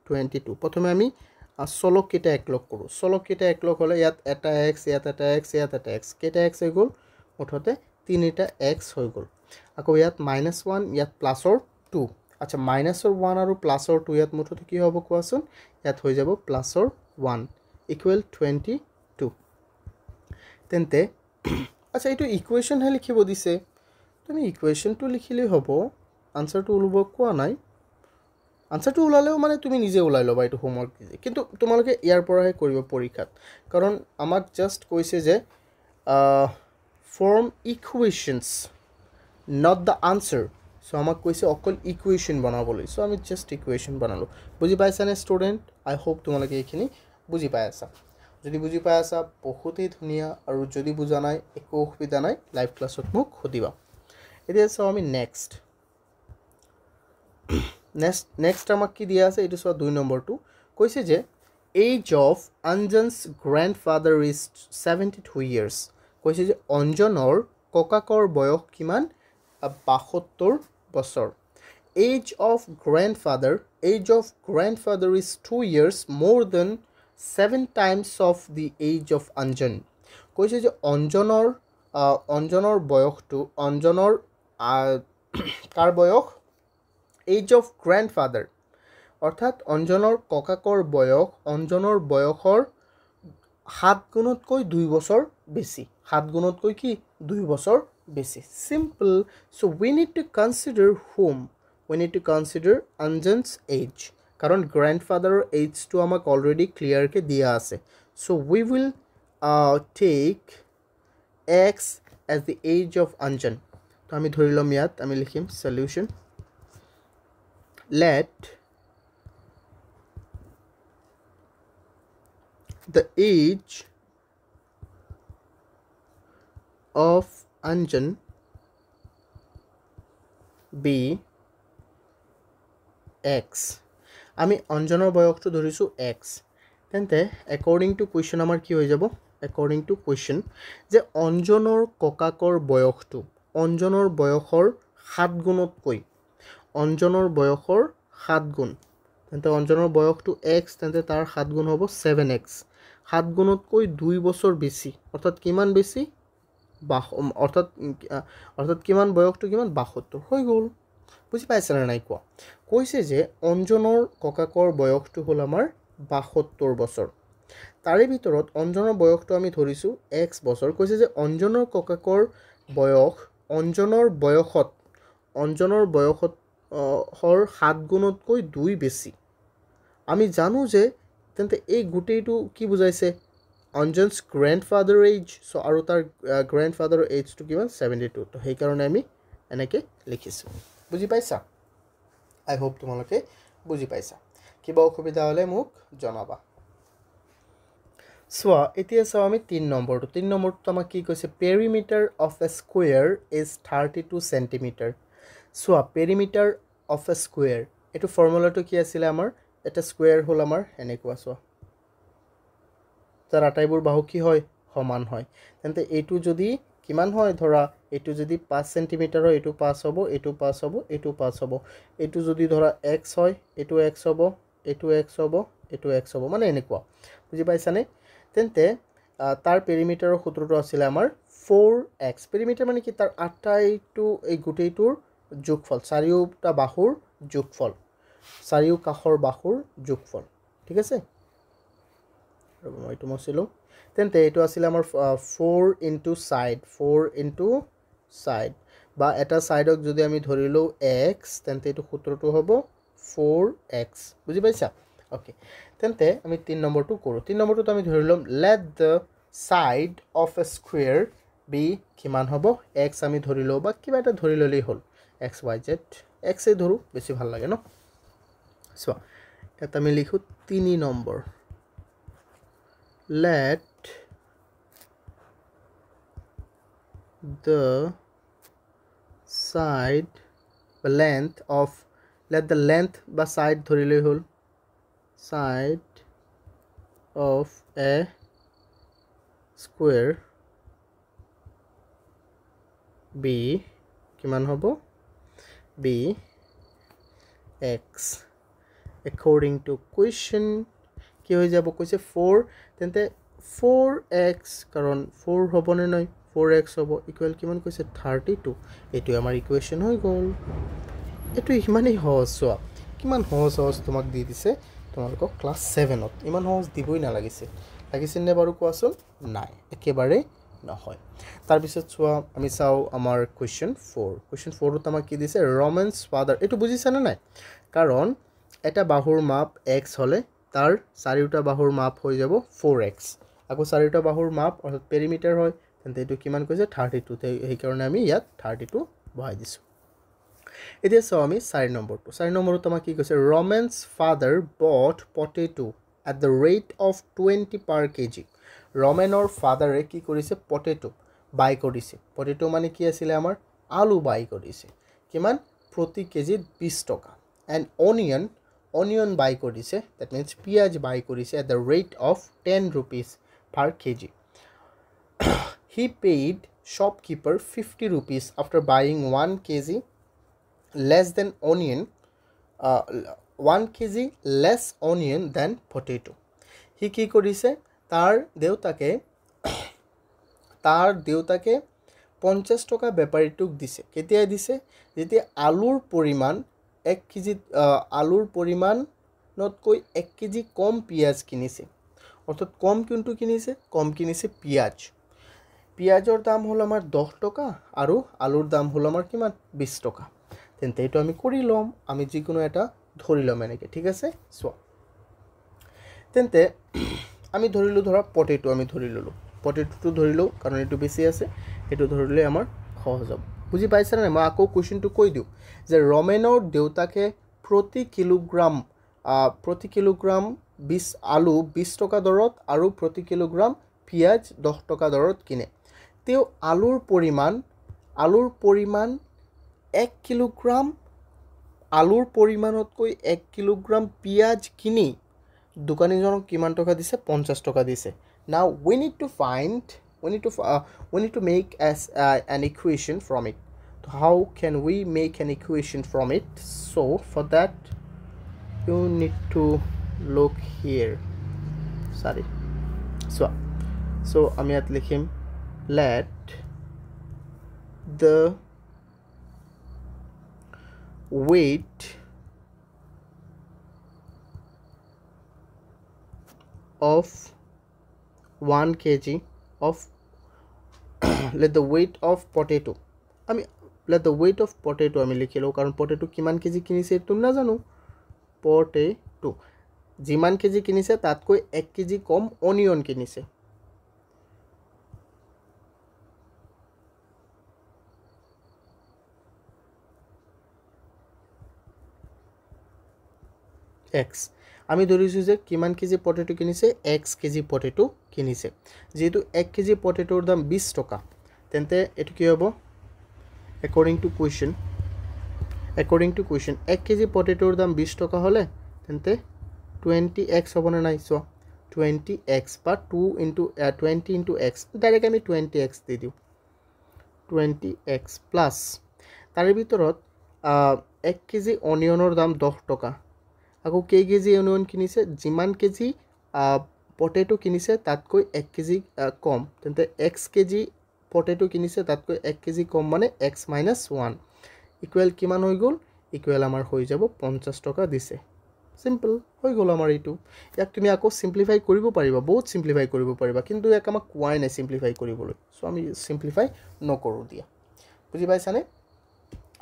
22 প্ৰথমে আমি চলক কেটা একলগ কৰো চলক কেটা একলগ হলে ইয়াত এটা x ইয়াত এটা x ইয়াত এটা x কেটা x হৈ গল মুঠতে তিনিটা x হৈ গল আকৌ ইয়াত -1 ইয়াত প্লাসৰ 2 আচ্ছা -1 আৰু প্লাসৰ 2 ইয়াত মুঠতে কি হ'ব কোৱাচোন ইয়াত হৈ যাব প্লাসৰ 1 = 22 তেন্তে আচ্ছা এইটো ইকুৱেশ্যন হে লিখিব দিছে তুমি ইকুৱেশ্যনটো লিখিলেই হ'ব আনসাৰটো উলিব কোৱা নাই আনসাৰটো উলালেও মানে তুমি নিজে উলাই লবা এইটো হোমৱৰ্ক কিন্তু তোমালোকে ইয়াৰ পৰাহে কৰিব পৰীক্ষাত কাৰণ আমাক জাস্ট কৈছে যে form equations not the answer so আমাক কৈছে অকল ইকুৱেশ্যন বনাবলৈ so আমি জাস্ট ইকুৱেশ্যন বনালো বুজি পাইছা নে ষ্টুডেন্ট আই হোপ তোমালোকে এইখিনি বুজি পাই আছা যদি বুজি পাই আছা বহুতেই ধুনিয়া আৰু যদি বুজা নাই একো অসুবিধা নাই লাইভ ক্লাছত মোক খুদিবা এতিয়া চাও আমি নেক্সট আমাক কি দিয়া আছে এটো চোৱা 2 নম্বৰটো কৈছে যে age of Anjan's grandfather is 72 years কৈছে যে অঞ্জনৰ ককাকৰ বয়স কিমান 72 বছৰ age of grandfather is 2 years more than 7 times of the age of Anjan কৈছে যে অঞ্জনৰ বয়সটো অঞ্জনৰ কাৰ বয়স age of grandfather অৰ্থাৎ অঞ্জনৰ ককাকৰ বয়স অঞ্জনৰ বয়সৰ 7 গুণতকৈ 2 বছৰ বেছি 7 গুণতকৈ কি 2 বছৰ বেছি simple so we need to consider Anjan's age কাৰণ grandfatherৰ age টো আমাক already clear কে দিয়া আছে so we will take x as the age of Anjan তো আমি ধৰি লম ইয়াত আমি লিখিম solution let the age of Anjan be x আমি অঞ্জনৰ বয়সটো ধৰিছো x তেন্তে according to question আমাৰ কি হৈ যাব according to question যে অঞ্জনৰ ককাকৰ বয়সটো অঞ্জনৰ বয়সৰ 7 গুণতকৈ অঞ্জনৰ বয়সৰ 7 গুণ তেন্তে অঞ্জনৰ বয়সটো x তেন্তে তাৰ 7 গুণ হ'ব 7x 7 গুণতকৈ 2 বছৰ বেছি অৰ্থাৎ কিমান বেছি অৰ্থাৎ কিমান বয়সটো কিমান 72 হৈ গল বুজি পাইছা না নাই কোৱা কৈছে যে অঞ্জনৰ ককাকৰ বয়সটো হ'ল আমাৰ 72 বছৰ তাৰে ভিতৰত অঞ্জনৰ বয়সটো আমি ধৰিছো x বছৰ কৈছে যে অঞ্জনৰ ককাকৰ বয়স অঞ্জনৰ বয়সত হৰ 7 গুণতকৈ 2 বেছি আমি জানো যে তেন্তে এই গুটেইটো কি বুজাইছে Anjan's grandfather age so আৰু তাৰ grandfather age টো কিমান 72 তো সেই কাৰণে আমি এনেকে লিখিছো বুজি পাইছা আই হোপ তোমালোকে বুজি পাইছা কিবা অসুবিধা হলে মোক জনাবা সোয়া এতিয়া চাও আমি 3 নম্বৰটো আমাক কি কৈছে perimeter of a square is 32 cm soya perimeter of a square এটো ফৰ্মুলাটো কি আছিল আমাৰ এটা স্কয়াৰ হল আমাৰ এনেকুৱা সোয়া তাৰ আটাইবোৰ বাহু কি হয় সমান হয় তেন্তে এটো যদি কিমান হয় ধৰা এটো যদি 5 cm হয় এটো 5 হ'ব এটো 5 হ'ব এটো 5 হ'ব এটো যদি ধৰা x হয় এটো x হ'ব এটো x হ'ব এইটো x হ'ব মানে এনেকুৱা বুজি পাইছানে তেন্তে তাৰ পেৰিমিটাৰৰ সূত্ৰটো আছিল আমাৰ 4x পেৰিমিটাৰ মানে কি তাৰ আটাইটো এই গোটেইটোৰ যোগফল চাৰিওটা বাহুৰ যোগফল চাৰিও কাষৰ বাহুৰ যোগফল ঠিক আছে আৰু মই এইটো মছিলো তেন্তে এইটো আছিল আমাৰ 4 ইনটু সাইড বা এটা সাইডক যদি আমি ধৰিলো x তেন্তে এইটো সূত্ৰটো হ'ব 4x বুজি পাইছা ওকে তেন্তে আমি 3 নম্বৰটো কৰো 3 নম্বৰটো আমি ধৰিলম let the side of a square be কিমান হ'ব x আমি ধৰিলো বা কিবা এটা ধৰি ললেই হ'ল x y z x এ ধৰো বেছি ভাল লাগে ন সো এটা আমি লিখো 3 number let the side the length of let the length বা side ধৰিলেই হ'ল side of a square b কিমান হ'ব b x according to question কি হৈ যাব কৈছে 4 তেন্তে 4x কাৰণ 4 হ'বনে নাই 4x হ'ব ইকুৱেল কিমান কৈছে 32 এটো আমাৰ ইকুৱেশ্যন হৈ গ'ল এটো ইমানেই সহজ চোৱা কিমান সহজ তোমাক দি দিছে তোমালোকক ক্লাস 7 ত ইমান সহজ দিবই না লাগিছিল নে বাৰু কোৱাচোন নাই একেবাৰে নহয় তাৰ পিছত চোৱা আমি চাও আমাৰ কোৱেশ্চন 4 ত আমাক কি দিছে ৰমেন্স ফাদাৰ এটো বুজিছা না নাই কাৰণ এটা বাহুৰ মাপ x হলে তাৰ চাৰিটা বাহুৰ মাপ হৈ যাব 4x আকৌ চাৰিটা বাহুৰ মাপ অৰ্থাৎ পেৰিমিটাৰ হয় তেন্তে এটো কিমান কৈছে 32 এই কাৰণে আমি ইয়াত 32 বহাই দিছো এতিয়া চাও আমি 4 নম্বৰটো আমাক কি কৈছে Ramen's father bought potato at the rate of 20 per kg ৰমেনৰ ফাদাৰে কি কৰিছে পটেটো বাই কৰিছে পটেটো মানে কি আছিল আমাৰ আলু বাই কৰিছে কিমান প্ৰতি কেজিত 20 টকা and onion buy কৰিছে that means পিয়াজ buy কৰিছে at the rate of 10 rupees per kg he paid shopkeeper 50 rupees after buying 1 kg less than onion 1 kg less onion than potato he কি কৰিছে তাৰ দেউতাকে 50 টকা বেপাৰীটোক দিছে কেতিয়া দিছে যেতিয়া আলুৰ পৰিমাণ 1 কেজি আলুৰ পৰিমাণতকৈ 1 কেজি কম পিয়াজ কিনিছে অৰ্থাৎ কম কোনটো কিনিছে কম কিনিছে পিয়াজৰ দাম হল আমাৰ 10 টকা আৰু আলুৰ দাম হল আমাৰ কিমান 20 টকা তেন্তে এটো আমি কৰি লম আমি যিকোনো এটা ধৰি লম এনেকে ঠিক আছে সো তেন্তে আমি ধৰিলো ধৰা পটেটো আমি ধৰি ললো পটেটোটো ধৰিলো কাৰণ এটো বেছি আছে এটো ধৰিলে আমাৰ সহজ হ'ব বুজি পাইছা না মই আকৌ কোৱেশ্চনটো কৈ দিও যে ৰমেনৰ দেউতাকে প্ৰতি কিলোগ্ৰাম 20 আলু 20 টকা দৰত আৰু প্ৰতি কিলোগ্ৰাম পিয়াজ 10 টকা দৰত কিনে তেও আলুৰ পৰিমাণ 1 কিলোগ্ৰাম আলুৰ পৰিমাণতকৈ 1 কিলোগ্ৰাম পিয়াজ কিনি দোকানীজনক কিমান টকা দিছে 50 টকা দিছে now we need to make an equation from it so how can we make an equation from it so for that you need to look here sorry so আমি ইয়াত লিখিম let the weight of 1 kg of let the weight of potato আমি লিখিলো কাৰণ potato কিমান কেজি কিনিছে তুমি না জানো potato যিমান কেজি কিনিছে তাতকৈ 1 কেজি কম অনিয়ন কিনিছে x আমি ধৰিছো যে কিমান কেজি পটেটো কিনিছে x কেজি পটেটো কিনিছে যেহেতু 1 কেজি পটেটোৰ দাম 20 টকা তেন্তে এটো কি হ'ব according to question 1 কেজি পটেটোৰ দাম 20 টকা হলে তেন্তে 20x হ'ব না নাই সো 20x বা 20 into x ডাইৰেক্ট আমি 20x দি দিও 20x প্লাস তাৰে ভিতৰত 1 কেজি অনিয়নৰ দাম 10 টকা আকৌ কেই কেজি অনিয়ন কিনিছে যিমান কেজি পটেটো কিনিছে তাতকৈ 1 কেজি কম তেন্তে x কেজি পটেটো কিনিছে তাতকৈ 1 কেজি কম মানে x - 1 ইকুৱেল কিমান হৈ গ'ল ইকুৱেল আমাৰ হৈ যাব 50 টকা দিছে সিম্পল হৈ গ'ল আমাৰ এইটো ইয়াক তুমি আকৌ সিম্পলিফাই কৰিব পাৰিবা বহুত সিম্পলিফাই কৰিব পাৰিবা কিন্তু ইয়াক আমাক কোৱাই নাই সিম্পলিফাই কৰিবলৈ সো আমি সিম্পলিফাই নকৰো দিয়া বুজি পাইছানে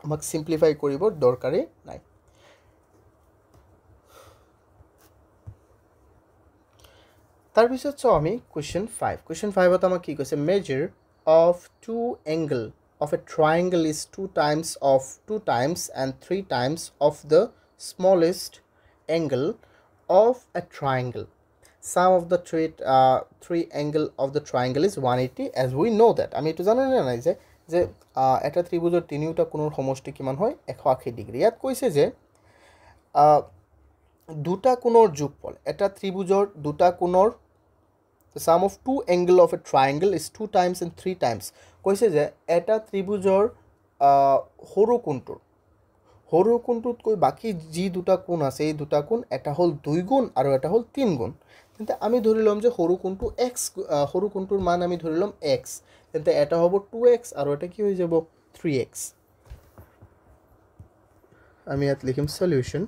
আমাক সিম্পলিফাই কৰিব দৰকাৰে নাই তাৰ পিছত সো আমি কোৱেশ্চন 5 ত আমাক কি কৈছে measure of two angle of a triangle is 2 times and 3 times of the smallest angle of a triangle sum of the three angle of the triangle is 180 as we know that আমি এটো জানো না নাই যে এটা ত্ৰিভুজৰ তিনিটা কোণৰ সমষ্টি কিমান হয় 180 ডিগ্ৰী ইয়াত কৈছে যে দুটা কোণৰ যোগফল এটা ত্ৰিভুজৰ দুটা কোণৰ the sum of two angle of a triangle is 2 times and 3 times কৈছে যে এটা ত্ৰিভুজৰ হৰু কোণটোত কৈ বাকি যি দুটা কোণ আছে এই দুটা কোণ এটা হল 2 গুণ আৰু এটা হল 3 গুণ তেন্তে আমি ধৰি লম যে হৰু কোণটো x হৰু কোণটোৰ মান আমি ধৰি লম x তেন্তে এটা হ'ব 2x আৰু এটা কি হৈ যাব 3x আমি ইয়াত লিখিম solution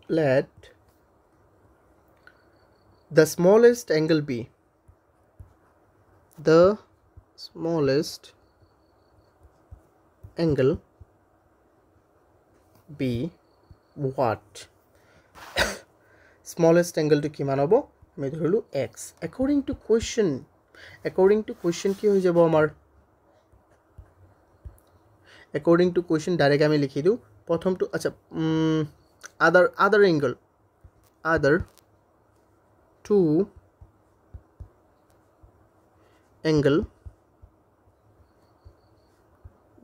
let the smallest angle be the smallest angle be what smallest angle to কিমান হ'ব আমি ধৰিলো x according to question কি হৈ যাব আমাৰ according to question ডাইৰেক্ট আমি লিখি দিও প্ৰথমটো আচ্ছা other angle other two angle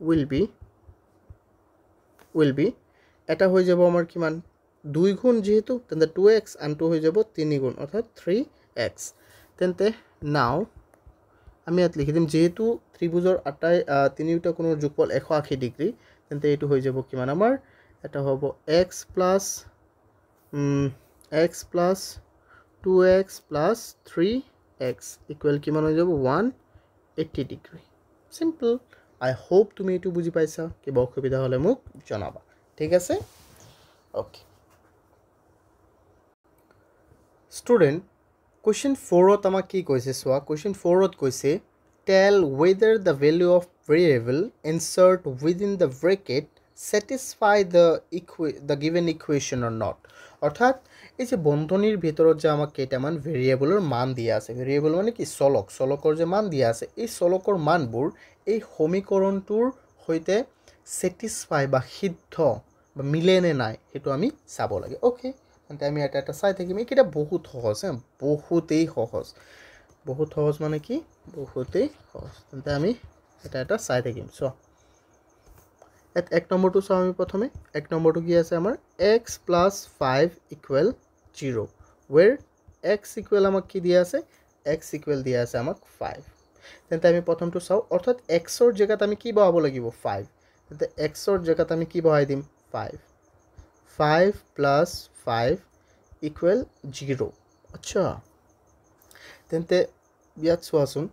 will be এটা হৈ যাব আমাৰ কিমান 2 গুণ যেহেতু তেন্তে 2x আনটো হৈ যাব 3 গুণ অৰ্থাৎ 3x তেন্তে নাও আমি ইয়াত লিখি দিম যেহেতু ত্ৰিভুজৰ আটাই তিনিটা কোণৰ যোগফল 180 ডিগ্ৰী তেন্তে এইটো হৈ যাব কিমান আমাৰ এটা হ'ব x plus 2x plus 3x equal কিমান হৈ যাব 180 ডিগ্ৰী সিম্পল I hope তুমি এটো বুজি পাইছা কিবা অসুবিধা হলে মোক জনাবা ঠিক আছে ওকে স্টুডেন্ট question 4 ত আমাক কি কৈছে সোয়া question 4 ত কৈছে tell whether the value of variable insert within the bracket satisfy the given equation or not অর্থাৎ এই যে বন্ধনীৰ ভিতৰত যে আমাক কেইটামান ভেৰিয়েবলৰ মান দিয়া আছে ভেৰিয়েবল মানে কি চলকৰ যে মান দিয়া আছে এই চলকৰ মানবোৰ এই সমীকৰণটোৰ হৈতে satisfy বা সিদ্ধ বা মিলে নে নাই হেতু আমি চাব লাগে ওকে তেন্তে আমি এটা চাই থাকিম এটা বহুত সহজ বহুত সহজ মানে কি বহুতেই সহজ তেন্তে আমি এটা চাই থাকিম সো এক নম্বৰটো চাও আমি প্ৰথমে এক নম্বৰটো কি আছে আমাৰ x plus 5 equal 0 where x equal আমাক কি দিয়া আছে x equal দিয়া আছে আমাক 5 তেন্তে আমি প্ৰথমটো চাও অৰ্থাৎ x ৰ জায়গাত আমি কি বহাব লাগিব 5 তেন্তে x ৰ জায়গাত আমি কি বহাই দিম 5 plus 5 equal 0 আচ্ছা তেন্তে ইয়াত চোৱাচোন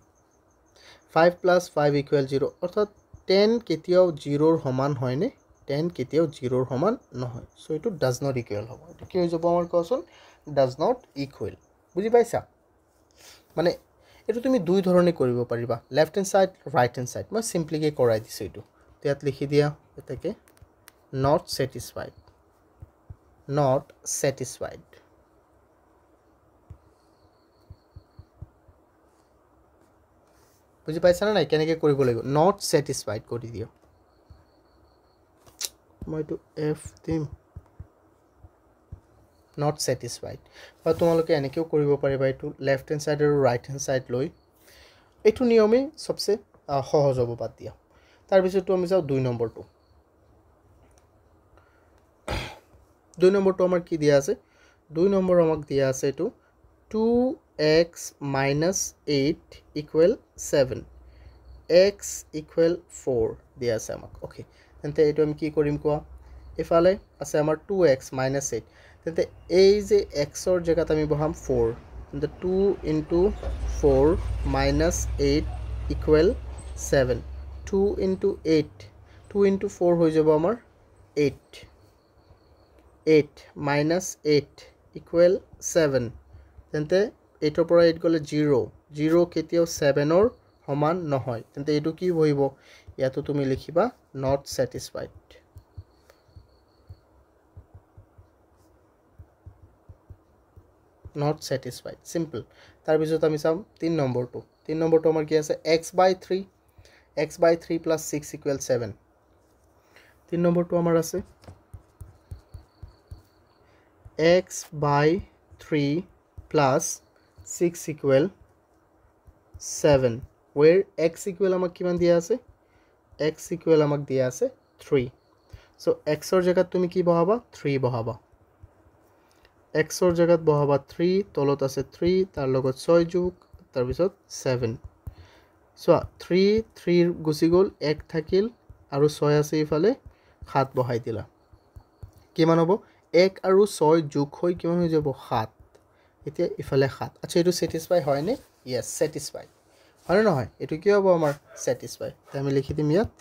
5 plus 5 equal 0 অৰ্থাৎ 10 কেতিয়াও 0 ৰ সমান হয় নে 10 কেতিয়াও 0 ৰ সমান নহয় সো এটো does not equal হ'ব এটো কি হৈ যাব আমাৰ কোৱাচোন does not equal বুজি পাইছা মানে এটো তুমি দুই ধৰণে কৰিব পাৰিবা left hand side right hand side মই সিম্পলি কে কৰাই দিছো এটো ইয়াত লিখি দিয়া এটাকে not satisfied বুজি পাইছা না নাই কেনেকৈ কৰিব লাগিব not satisfied কৰি দিও মই তো f দিম not satisfied বা তোমালোকে এনেকেও কৰিব পাৰিবা এটো লেফট হ্যান্ড সাইড আৰু রাইট হ্যান্ড সাইড লৈ এটো নিয়মে সবচে সহজ হ'ব বাদ দিয়া তাৰ পিছতো আমি যাও 2 নম্বৰটো 2 নম্বৰটো আমাৰ কি দিয়া আছে 2 নম্বৰ আমাক দিয়া আছে এটো 2x minus 8 equal 7 x equal 4 দিয়া আছে আমাক ওকে তেন্তে এটো আমি কি কৰিম কোৱা এফালে আছে আমাৰ 2x - 8 তেন্তে এই যে xৰ জেগাত আমি বহাম 4 তেন্তে 2 * 4 - 8 = 7 2 * 8 2 * 4 হৈ যাব আমাৰ 8 8 - 8 = 7 তেন্তে 8ৰ পৰা 8 গ'লে 0 0 কেতিয়াও 7ৰ সমান নহয় তেন্তে এইটো কি বহিব ইয়াতো তুমি লিখিবা not satisfied not satisfied simple তাৰ পিছত আমি চাম 3 নম্বৰটো আমাৰ কি আছে x/3 x/3 + 6 = 7 3 নম্বৰটো আমাৰ আছে x/3 + 6 = 7 where x = আমাক কিমান দিয়া আছে x = আমাক দিয়া আছে 3 so x ৰ জায়গাত তুমি কি বহাবা 3 বহাবা x ৰ জায়গাত বহাবা 3 তলত আছে 3 তাৰ লগত 6 যোগ তাৰ পিছত 7 so 3 3 গুচি গ'ল 1 থাকিল আৰু 6 আছে ইফালে 7 বহাই দিলা কিমান হ'ব 1 আৰু 6 যোগ হৈ কিমান হৈ যাব 7 এতিয়া ইফালে 7 আচ্ছা এটো স্যাটিসফাই হয় নে yes স্যাটিসফাই হয় নহয় এটো কি হ'ব আমাৰ স্যাটিসফাই আমি লিখি দিম ইয়াত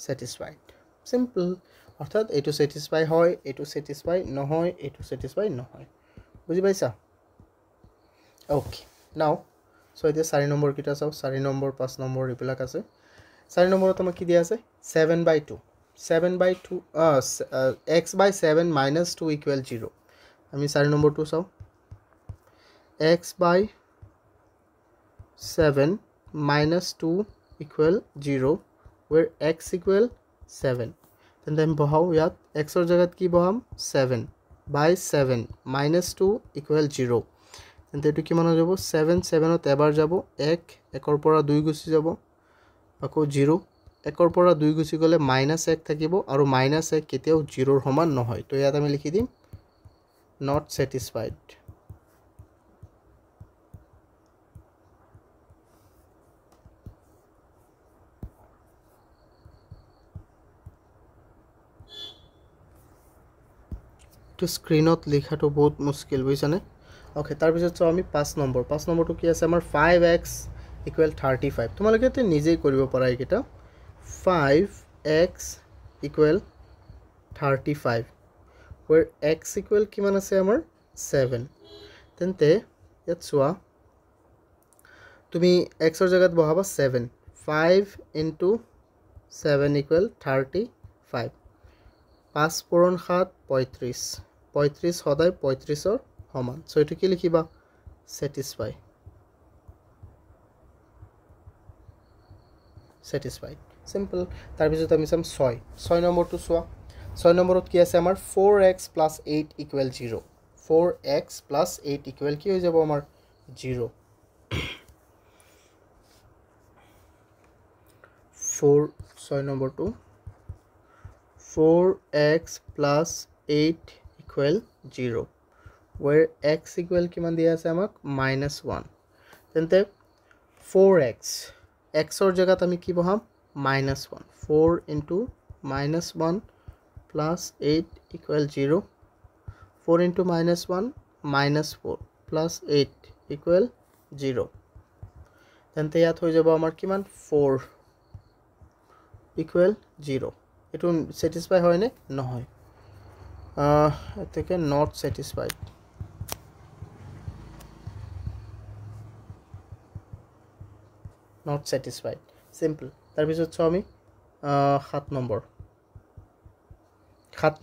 satisfied simple অর্থাৎ এটো স্যাটিসফাই হয় এটো স্যাটিসফাই নহয় এটো স্যাটিসফাই নহয় বুঝি পাইছা ওকে নাও সো এটা 4 নম্বৰ কিটা চাও 4 নম্বৰ 5 নম্বৰ ইবিলাক আছে 4 নম্বৰত আমাক কি দিয়া আছে 7/2 7/2 x/7 - 2 = 0 আমি 4 নম্বৰটো চাও x/7 - 2 = 0 where x = 7 তেন্তে আমি বহাও ইয়াত x ৰ জায়গাত কি বহাম 7/7 - 2 = 0 তেন্তে এটো কিমান হৈ যাব 7 7ত এবাৰ যাব 1 1ৰ পৰা 2 গুচি যাব আকৌ 0 1ৰ পৰা 2 গুচি গলে -1 থাকিব আৰু -1 কেতিয়াও 0ৰ সমান নহয় তো ইয়াত আমি লিখি দিম not satisfied to screenত লিখাটো বহুত মুশকিল বুঝছানে ওকে তাৰ পিছত চাও আমি 5 নম্বৰটো কি আছে আমাৰ 5x = 35 তোমালোকে তে নিজেই কৰিব পাৰা এইটা 5x = 35 where x = কিমান আছে আমাৰ 7 তেন্তে ইয়াত চোৱা তুমি x ৰ জায়গাত বহাবা 7 5 * 7 = 35 5 পূৰণ 7 35 35 সদায় 35ৰ সমান সো এটো কি লিখিবা satisfied simple তাৰ পিছত আমি চাম 6 নম্বৰটো চোৱা 6 নম্বৰত কি আছে আমাৰ 4x + 8 = 0 4x + 8 = কি হৈ যাব আমাৰ 0 6 নম্বৰটো 4x + 8 = 0 where x = কিমান দিয়া আছে আমাক -1 তেন্তে 4x x ৰ জায়গাত আমি কি বহাম -1 4 * -1 + 8 = 0 4 * -1 -4 + 8 = 0 তেন্তে ইয়াত হৈ যাব আমাৰ কিমান 4 = 0 এটো স্যাটিসফাই হয় নে নহয় এটাকে not satisfied simple তাৰ পিছত চাও আমি 7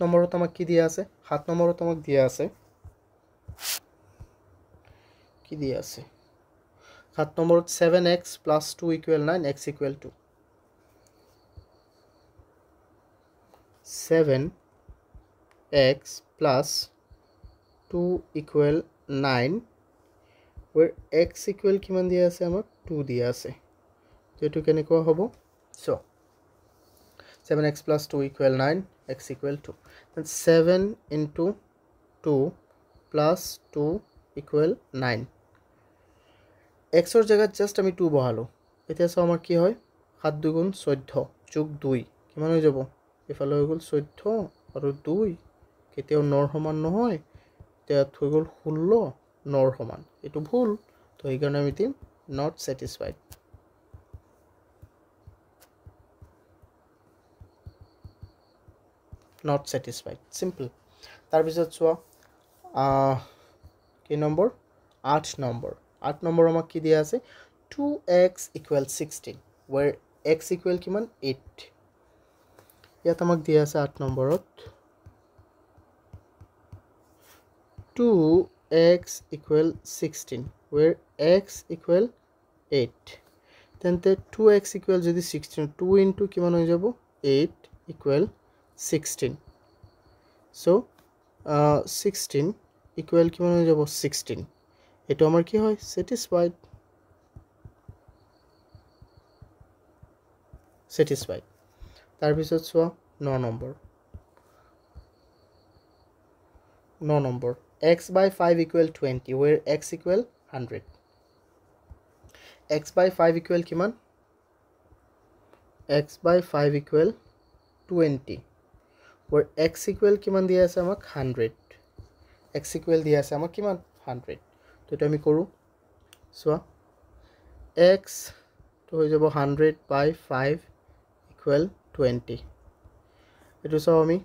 নম্বৰত আমাক কি দিয়া আছে 7 নম্বৰত আমাক দিয়া আছে কি দিয়া আছে 7 নম্বৰত 7x + 2 = 9 x = 2 7x + 2 = 9 where x = কিমান দিয়া আছে আমাক 2 দিয়া আছে তো এটো কেনেকুৱা হ'ব so 7x + 2 = 9 x = 2 then 7 * 2 + 2 = 9 x ৰ জায়গাত জাস্ট আমি 2 বহালো এতিয়া চাওঁ আমাৰ কি হয় 7 2 গুণ 14 যোগ 2 কিমান হৈ যাব এফালে হৈ গ'ল 14 আৰু 2 কেতিয়াও 9 সমান নহয় ইয়াত হৈ গ'ল 16 9 সমান এইটো ভুল তো সেইকাৰণে আমি দিম not satisfied not satisfied simple তাৰপিছত চোৱা কি নম্বৰ 8 নম্বৰ 8 নম্বৰ আমাক কি দিয়া আছে 2x equals 16 where x equal কিমান 8 ইয়াত আমাক দিয়া আছে 8 নম্বৰত 2x equal 16 where x equal 8 তেন্তে 2x equal যদি 16 2 into কিমান হৈ যাব 8 equal 16 so 16 equal কিমান হৈ যাব 16 এটো আমাৰ কি হয় satisfied তাৰ পিছত চোৱা 9 number x by 5 equal 20 where x equal 100 x by 5 equal কিমান x by 5 equal 20 where x equal কিমান দিয়া আছে আমাক 100 x equal দিয়া আছে আমাক কিমান 100 তো এটা আমি কৰো চোৱা x তো হৈ যাব 100 by 5 equal 20 এটো চাও আমি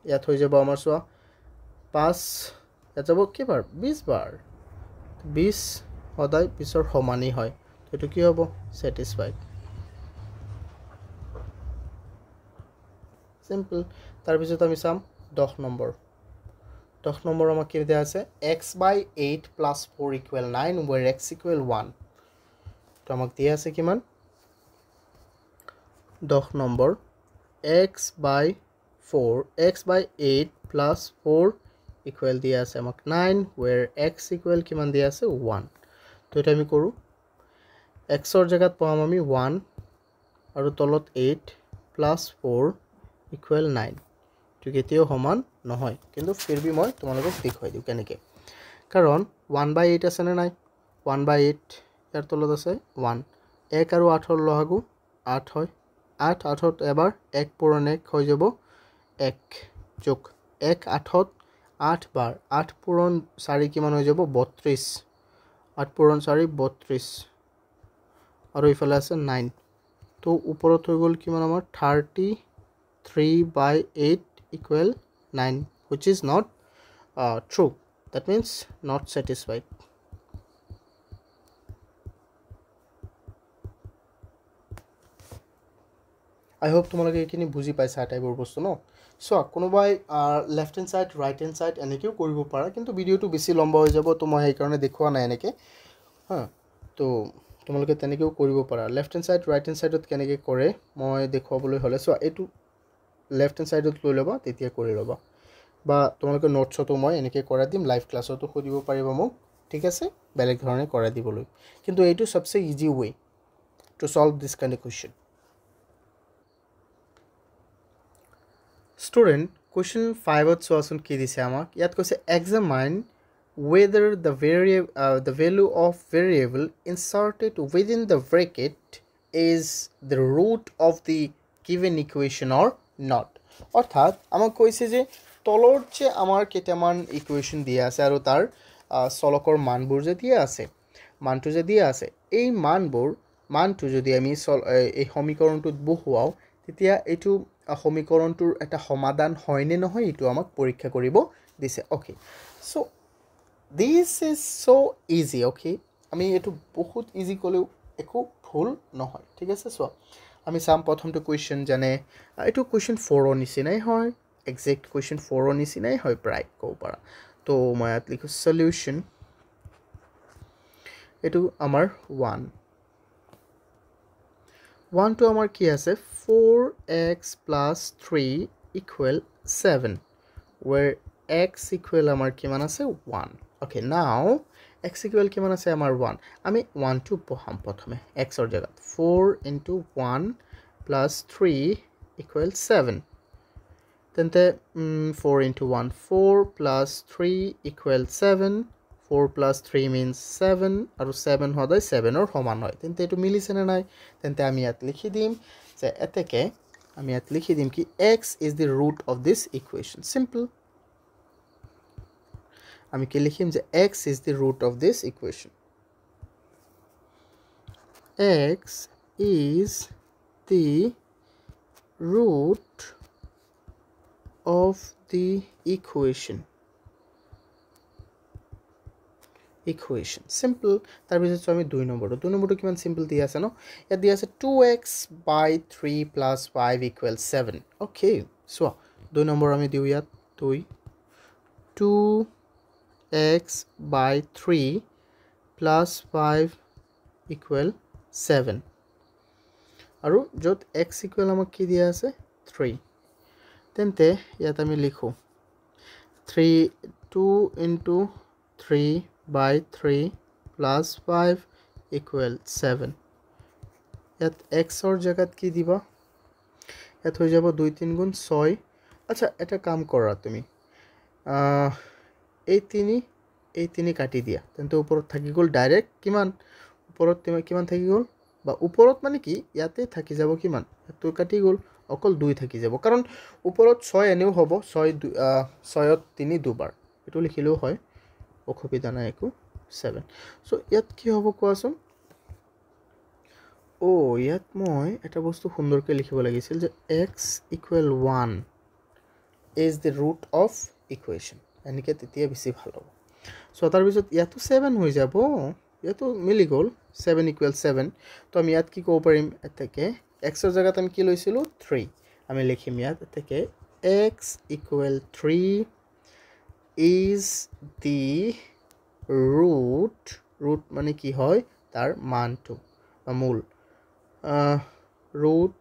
ইয়াত হৈ যাব আমাৰ চোৱা 5 ইয়াত যাব কি বাৰ 20 বাৰ 20 সদায় পিছৰ সমানই হয় এটো কি হ'ব স্যাটিসফাইড সিম্পল তাৰ পিছত আমি চাম 10 নম্বৰ আমাক কি দিয়া আছে x by 8 plus 4 equal 9 where x equal 1 তো আমাক দিয়া আছে কিমান 10 number x by 8 plus 4 equal দিয়া আছে আমাক 9 where x equal কিমান দিয়া আছে 1 তো এটা আমি কৰো x ৰ জায়গাত পাম আমি 1 আৰু তলত 8 plus 4 equal 9 তো কেতিয়াও সমান নহয় কিন্তু ফিৰবি মই তোমালোকক দেখাই দিও কেনেকে কাৰণ 1 by 8 আছে নে নাই 1 by 8 ইয়াৰ তলত আছে 1 1 আৰু 8 ৰ লহাগু 8 হয় 8 8ত এবাৰ 1 পূৰণ 1 হৈ যাব 1 যোগ 1 8ত 8 বাৰ 8 পূৰণ 4 কিমান হৈ যাব 32 8 পূৰণ 4 32 আৰু ইফালে আছে 9 তো ওপৰত হৈ গল কিমান আমাৰ 33 by 8 equal 9 which is not true that means not satisfied I hope তোমালোকে এখিনি বুজি পাইছা টাইপৰ বস্তু ন সো কোনোবাই left hand side right hand side এনেকেও কৰিব পাৰা কিন্তু ভিডিওটো বেছি লম্বা হৈ যাব তো মই এই কাৰণে দেখুৱা নাই এনেকে হ্যাঁ তো তোমালোকে তেনেকেও কৰিব পাৰা left hand side right hand সাইডত কেনেকে কৰে মই দেখুৱাবলৈ হলে সো এটো লেফট হ্যান্ড সাইডত লৈ লবা তেতিয়া কৰি লবা বা তোমালোকে নোটছটো মই এনেকে কৰা দিম লাইভ ক্লাছতো খুদিব পাৰিবা মোক ঠিক আছে বেলেগ ধৰণে কৰা দিবলৈ কিন্তু এইটো সবচে easy way to solve this kind of question Student, question 5 চোৱাচোন কি দিছে আমাক ইয়াত কৈছে examine whether the value of variable inserted within the bracket is the root of the given equation or not অৰ্থাৎ আমাক কৈছে যে তলৰ যে আমাৰ কেটামান ইকুৱেশ্যন দিয়া আছে আৰু তাৰ চলকৰ মানবোৰ যে দিয়া আছে মানটো যে দিয়া আছে এই মানটো যদি আমি এই সমীকৰণটোত বহুৱাও তেতিয়া এইটো সমীকৰণটোৰ এটা সমাধান হয় নে নহয় এটো আমাক পৰীক্ষা কৰিব দিছে okay so this is so easy okay আমি এটো বহুত ইজি কলেও একো ভুল নহয় ঠিক আছে সো আমি সাম প্ৰথমটো কোৱেশ্চন জানে এটো কোৱেশ্চন 4 ৰ নিচিনাই হয় এক্সাক্ট কোৱেশ্চন 4 ৰ নিচিনাই হয় প্ৰায় কও পাৰা তো মই ইয়াত লিখো সলিউশন এটো আমাৰ 1 to আমাৰ কি আছে 4x plus 3 equal 7 where x equal আমাৰ কিমান আছে 1 okay now x equal কিমান আছে আমাৰ 1 আমি 1 to বহাম প্ৰথমে x ৰ জায়গাত 4 into 1 plus 3 equal 7 তেন্তে 4 into 1 4 plus 3 equal 7 4 plus 3 means 7 আৰু 7 সদায় 7 ৰ সমান হয় তেন্তে এটো মিলিছে না নাই তেন্তে আমি ইয়াত লিখি দিম যে এতেকে আমি ইয়াত লিখি দিম কি x is the root of this equation simple আমি কি লিখিম যে x is the root of this equation x is the root of the equation simple তার পিছত আমি 2 নম্বৰটো কিমান সিম্পল দিয়া আছে ন ইয়াত দিয়া আছে 2x by 3 plus 5 equals 7 okay so 2 number আমি দিও ইয়াত 2x by 3 plus 5 equal 7 আৰু যত x equal আমাক কি দিয়া আছে 3 তেন্তে ইয়াত আমি লিখো 3 2 into 3 by 3 plus 5 equal 7 ইয়াত x or জায়গাত কি দিবা ইয়াত হৈ যাব 2 3 গুণ 6 আচ্ছা এটা কাম কৰা তুমি এই তিনি কাটি দিয়া তেন্তে ওপৰত থাকি গল ডাইৰেক্ট কিমান ওপৰত কিমান থাকি গল বা ওপৰত মানে কি ইয়াতে থাকি যাব কিমান এটো কাটি গল অকল 2 থাকি যাব কাৰণ ওপৰত 6 এনেও হ'ব 6 6ত 3 দুবাৰ এটো লিখিলেও হয় অসুবিধা নাই একো 7 সো ইয়াত কি হ'ব কোৱাচোন ও ইয়াত মই এটা বস্তু সুন্দৰকৈ লিখিব লাগিছিল যে x equal 1 is the root of equation এনেকে তেতিয়া বেছি ভাল হ'ব সো তাৰ পিছত ইয়াতো 7 হৈ যাব ইয়াতো মিলি গল 7 equal 7 তো আমি ইয়াত কি ক'ব পাৰিম এতেকে x ৰ জায়গাত আমি কি লৈছিলো 3 আমি লিখিম ইয়াত এতেকে x equal 3 is the root মানে কি হয় তাৰ মানটো বা মূল root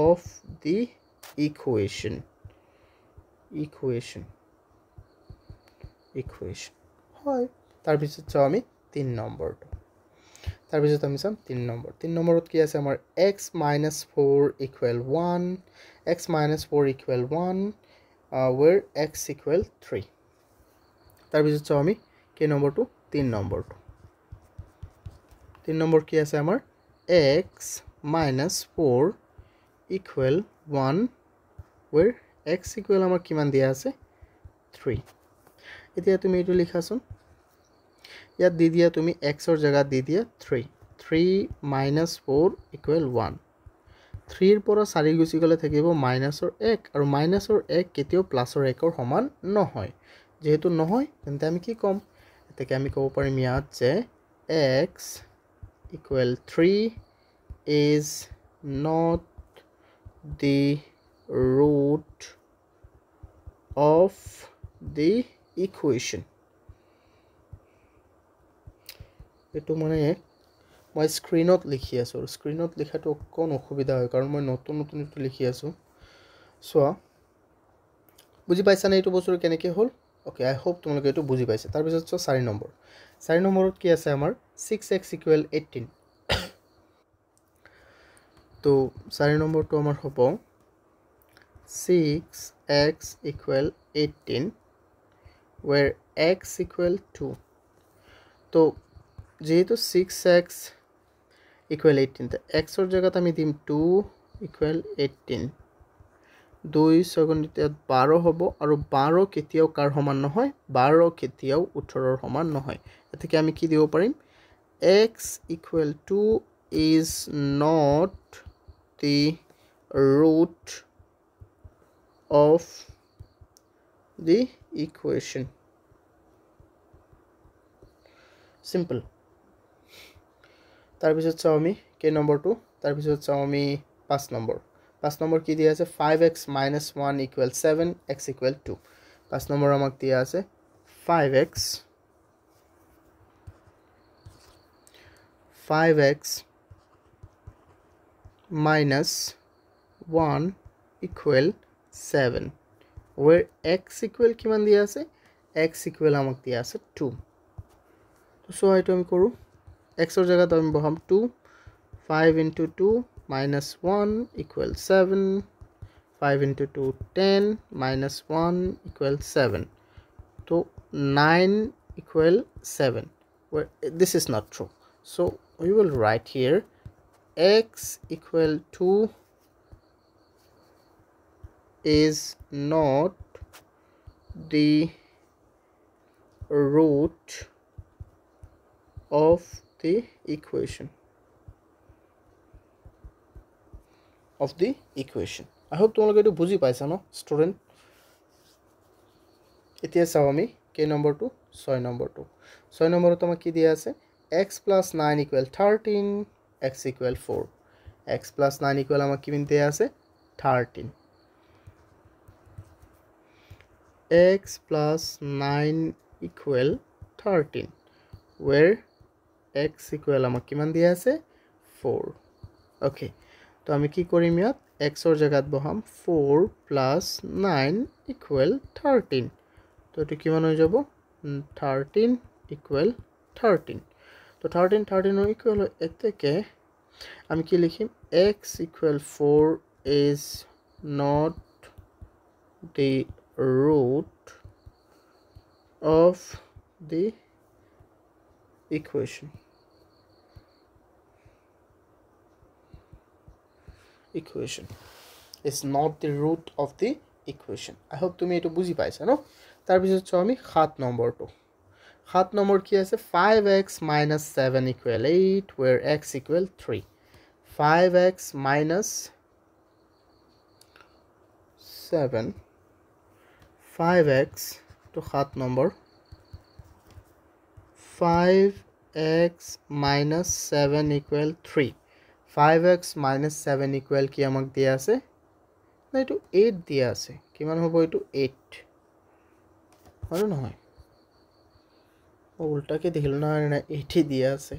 of the equation হয় তাৰ পিছত চাও আমি 3 নম্বৰটো তাৰ পিছত আমি চাম 3 নম্বৰত কি আছে আমাৰ x minus 4 equal 1 x minus 4 equal 1 where x equal 3 তাৰ পিছত চাও আমি কি নম্বৰটো 3 নম্বৰ কি আছে আমাৰ x minus 4 equal 1 where x equal আমাৰ কিমান দিয়া আছে 3 এতিয়া তুমি এটো লিখাছোন ইয়াত দি দিয়া তুমি x ৰ জায়গাত দি দিয়া 3 minus 4 equal 1 3 ৰ পৰা 4 গুচি গলে থাকিব মাইনাসৰ 1 আৰু মাইনাসৰ 1 কেতিয়াও প্লাসৰ 1 ৰ সমান নহয় যেহেতু নহয় তেন্তে আমি কি কম এতেকে আমি ক'ব পাৰিম ইয়াত যে x equal 3 is not the root of the equation এটো মানে মই স্ক্ৰিনত লিখি আছো স্ক্ৰিনত লিখাটো কোন অসুবিধা হয় কাৰণ মই নতুন এটো লিখি আছো সো বুজি পাইছা না এটো বস্তুৰ কেনেকৈ হল ওকে আই হোপ তোমালোকে এটো বুজি পাইছা তাৰ পিছত 4 নম্বৰত কি আছে আমাৰ 6x equal 18 তো 4 নম্বৰটো আমাৰ হ'ব 6x equal 18 where x equal 2 তো যেহেতু 6x equal 18 তো x ৰ জায়গাত আমি দিম 2 equal 18 2 সেকেন্ডতে 12 হ'ব আৰু 12 কেতিয়াও কাৰ সমান নহয় 12 কেতিয়াও 18 ৰ সমান নহয় এতেকে আমি কি দিব পাৰিম x equal 2 is not the root of the equation simple তাৰ পিছত চাও আমি কে নম্বৰটো তাৰ পিছত চাও আমি 5 নম্বৰ কি দিয়া আছে 5x minus 1 equal 7 x equal 2 5 number আমাক দিয়া আছে 5x minus 1 equal 7 where x equal কিমান দিয়া আছে x equal আমাক দিয়া আছে 2 তো সো এইটো আমি কৰো x ৰ জায়গাত আমি বহাম 2 5 into 2 minus 1 equal 7 5 into 2 10 minus 1 equal 7 তো 9 equal 7, where this is not true. So we will write here x equal to is not the root of the equation I hope তোমালোকে এটো বুজি পাইছা ন স্টুডেন্ট এতিয়া চাও আমি কে নম্বৰটো 6 নম্বৰটো 6 নম্বৰত আমাক কি দিয়া আছে x + 9 = 13 x = 4 x + 9 = আমাক কিমান দিয়া আছে 13 x + 9 = 13 where x = আমাক কিমান দিয়া আছে 4 ওকে তো আমি কি কৰিম ইয়াত x ৰ জায়গাত বহাম 4 + 9 = 13 তো এটো কিমান হৈ যাব 13 = 13 তো 13 13 ৰ ইকুৱেল এতেকে আমি কি লিখিম x = 4 is not the root of the equation is not the root of the equation I hope তুমি এটো বুজি পাইছা ন তাৰ পিছত চাও আমি 7 নম্বৰটো 7 নম্বৰ কি আছে 5x - 7 = 8 where x = 3 5x - 7 5x to 7 number 5x - 7 = 3 5x - 7 = কি আমাক দিয়া আছে না এটো 8 দিয়া আছে কিমান হ'ব এটো 8 আৰু নহয় ও উল্টাকে দেখিল না না 8 দিয়া আছে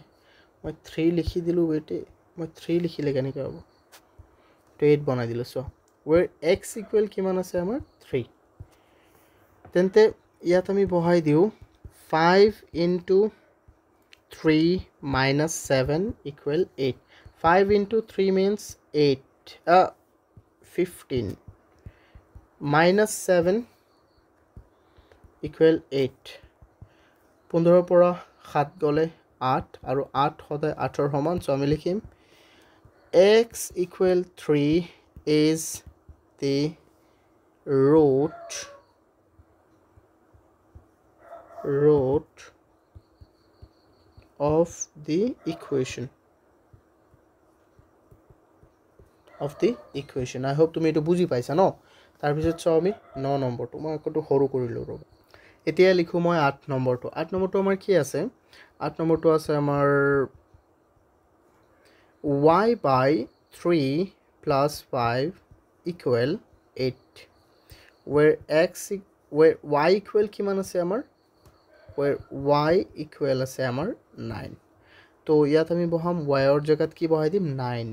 মই 3 লিখি দিলু বেটে মই 3 লিখিলে কেনেকৈ হ'ব তো 8 বনাই দিলু সো where x = কিমান আছে আমাৰ 3 তেন্তে ইয়াত আমি বহাই দিও 5 * 3 - 7 = 8 5 * 3 means 8 15 - 7 = 8 15 পৰা 7 গলে 8 আৰু 8 সদায় 8 ৰ সমান সো আমি লিখিম x = 3 is the root of the equation I hope তুমি এটো বুজি পাইছা ন তাৰ পিছত চাও আমি 9 নম্বৰটো মই একটু সৰু কৰিলো ৰব এতিয়া লিখো মই 8 নম্বৰটো আমাৰ কি আছে 8 নম্বৰটো আছে আমাৰ y / 3 + 5 = 8 where y = কিমান আছে আমাৰ where y = আছে আমাৰ 9 তো ইয়াত আমি বহাম y ৰ জায়গাত কি বহাই দিম 9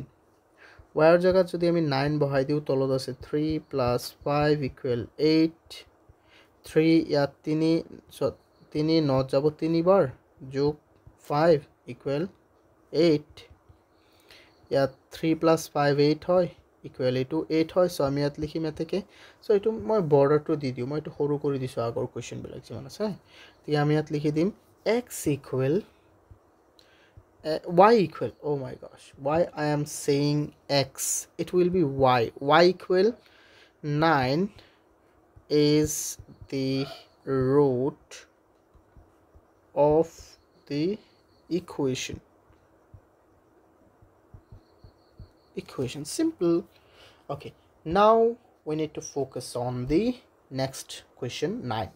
y ৰ জায়গাত যদি আমি 9 বহাই দিও তলত আছে 3 + 5 = 8 3 ইয়াত 3 9 যাব 3 বাৰ যোগ 5 = 8 ইয়াত 3 + 5 8 হয় = 8 হয় সো আমি ইয়াত লিখিম এতেকে সো এটো মই বৰ্ডাৰটো দি দিও মই এটো সৰু কৰি দিছো আগৰ কোৱেশ্চন বিলাক যিমান আছে তি আমি ইয়াত লিখি দিম x = y equal oh my gosh why I am saying x it will be y equal 9 is the root of the equation simple okay now we need to focus on the next question 9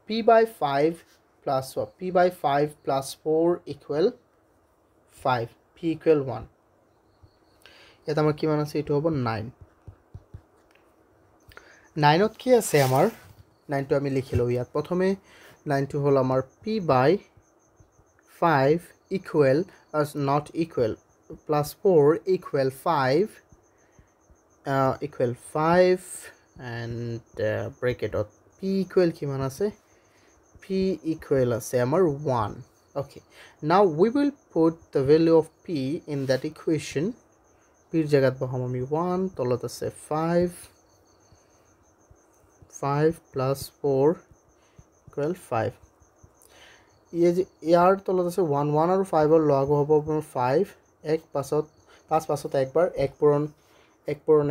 p/5 plus what p/5 plus 4 = 5 p = 1 এটা আমাৰ কিমান আছে এটো হ'ব 9 9 ত কি আছে আমাৰ 9 টো আমি লিখিলো ইয়াত প্ৰথমে 9 টো হল আমাৰ p/5 equal as not equal plus 4 = 5 equal 5 and bracket p equal কিমান আছে p equal আছে আমাৰ 1 okay now we will put the value of p in that equation p ৰ জায়গাত বহাম আমি 1 তলত আছে 5 5 plus 4 = 5 ইয়াৰ তলত আছে 1 1 আৰু 5 ৰ লগ হ'ব আপোনাৰ 5 1 পাছত 5 পাছত একবাৰ 1 পূৰণ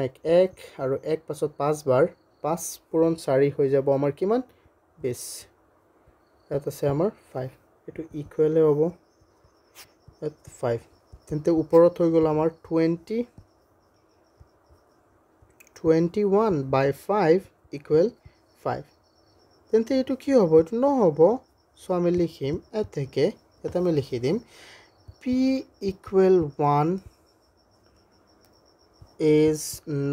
1 আৰু 1 পাছত 5 বাৰ 5 পূৰণ 4 হৈ যাব আমাৰ কিমান 20 ইয়াত আছে আমাৰ 5 এটো ইকুৱেল হ'ব ইয়াত 5 তেন্তে ওপৰত হৈ গ'ল আমাৰ 21 by 5 equal 5 তেন্তে এটো কি হ'ব এটো নহ'ব সো আমি লিখিম এতেকে এটা আমি লিখি দিম p equal 1 is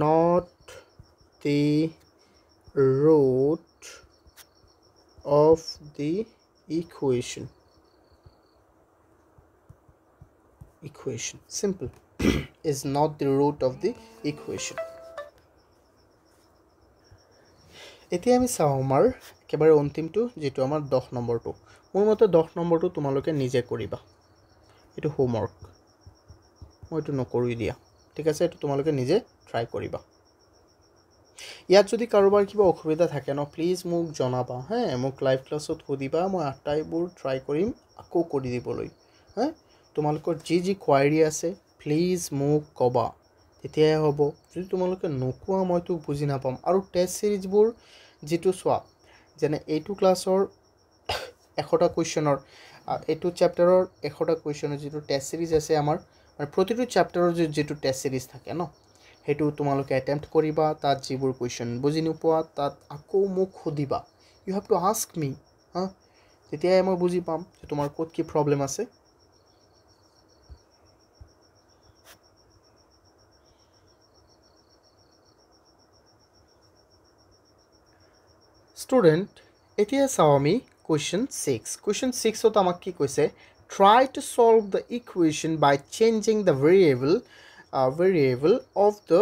not the root of the equation simple is not the root of the equation এতিয়া আমি চাও আমাৰ একেবাৰে অন্তিমটো যেটো আমাৰ 10 নম্বৰটো মোৰ মতে 10 নম্বৰটো তোমালোকে নিজে কৰিবা এটো হোমৱৰ্ক মই এটো নকৰি দিয়া ঠিক আছে এটো তোমালোকে নিজে ট্ৰাই কৰিবা ইয়াত যদি কাৰোবাৰ কিবা অসুবিধা থাকে ন প্লিজ মোক জনাবা হ্যাঁ মোক লাইভ ক্লাছত খুদিবা মই আটাইবোৰ ট্ৰাই কৰিম আকৌ কৰি দিবলৈ হ্যাঁ তোমালোকৰ যি কোৱাৰি আছে প্লিজ মোক কবা তেতিয়াই হ'ব যদি তোমালোকে নকোৱা মইতো বুজি নাপাম আৰু টেষ্ট সিৰিজবোৰ যেটো সোৱা যেনে এইটো ক্লাছৰ 100টা কোৱেশ্চনৰ এইটো চ্যাপ্টাৰৰ 100টা কোৱেশ্চনৰ যেটো টেষ্ট সিৰিজ আছে আমাৰ মানে প্ৰতিটো চ্যাপ্টাৰৰ যেটো টেষ্ট সিৰিজ থাকে ন হেতু তোমালোকে অ্যাটেম্প্ট কৰিবা তাত যিবোৰ কোৱেশ্চন বুজি নোপোৱা তাত আকৌ মোক খুদিবা ইউ হ্যাভ টু আস্ক মি তেতিয়াই মই বুজি পাম যে তোমাৰ ক'ত কি প্ৰবলেম আছে Student, এতিয়া চাও আমি question 6. Question 6 ত আমাক কি কৈছে try to solve the equation by changing the variable of the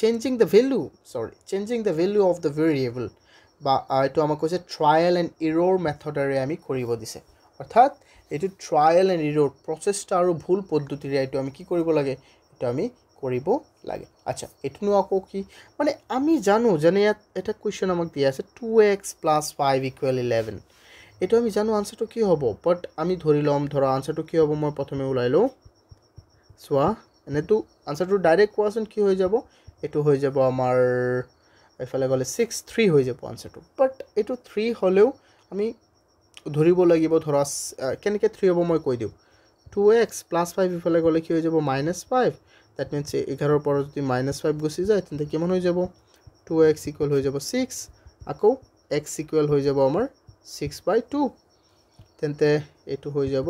changing the value of the variable বা এটো আমাক কৈছে trial and error মেথডেৰে আমি কৰিব দিছে অৰ্থাৎ এটো trial and error প্ৰচেষ্টা আৰু ভুল পদ্ধতিৰে এটো আমি কি কৰিব লাগে এটো আমি কৰিব লাগে আচ্ছা এটনো আকো কি মানে আমি জানো জানে এটা কোৱেশ্চন আমাক দিয়া আছে 2x + 5 = 11 এটো আমি জানো আনসারটো কি হ'ব বাট আমি ধৰি লম ধৰা আনসাৰটো কি হ'ব মই প্ৰথমে উলাই লো সোয়া এনেটো আনসাৰটো ডাইৰেক্ট কোৱেশ্চন কি হৈ যাব এটো হৈ যাব আমাৰ এফালে গলে 6 3 হৈ যাব আনসাৰটো বাট এটো 3 হলেও আমি ধৰিব লাগিব ধৰা কেনেকে 3 হ'ব মই কৈ দিও 2x + 5 ইফালে গলে কি হৈ যাব -5 that means 11 পর যদি -5 গুছি যায় তেন্তে কেমন হৈ যাব 2x = হৈ যাব 6 আকৌ x = হৈ যাব আমাৰ 6/2 তেন্তে এটো হৈ যাব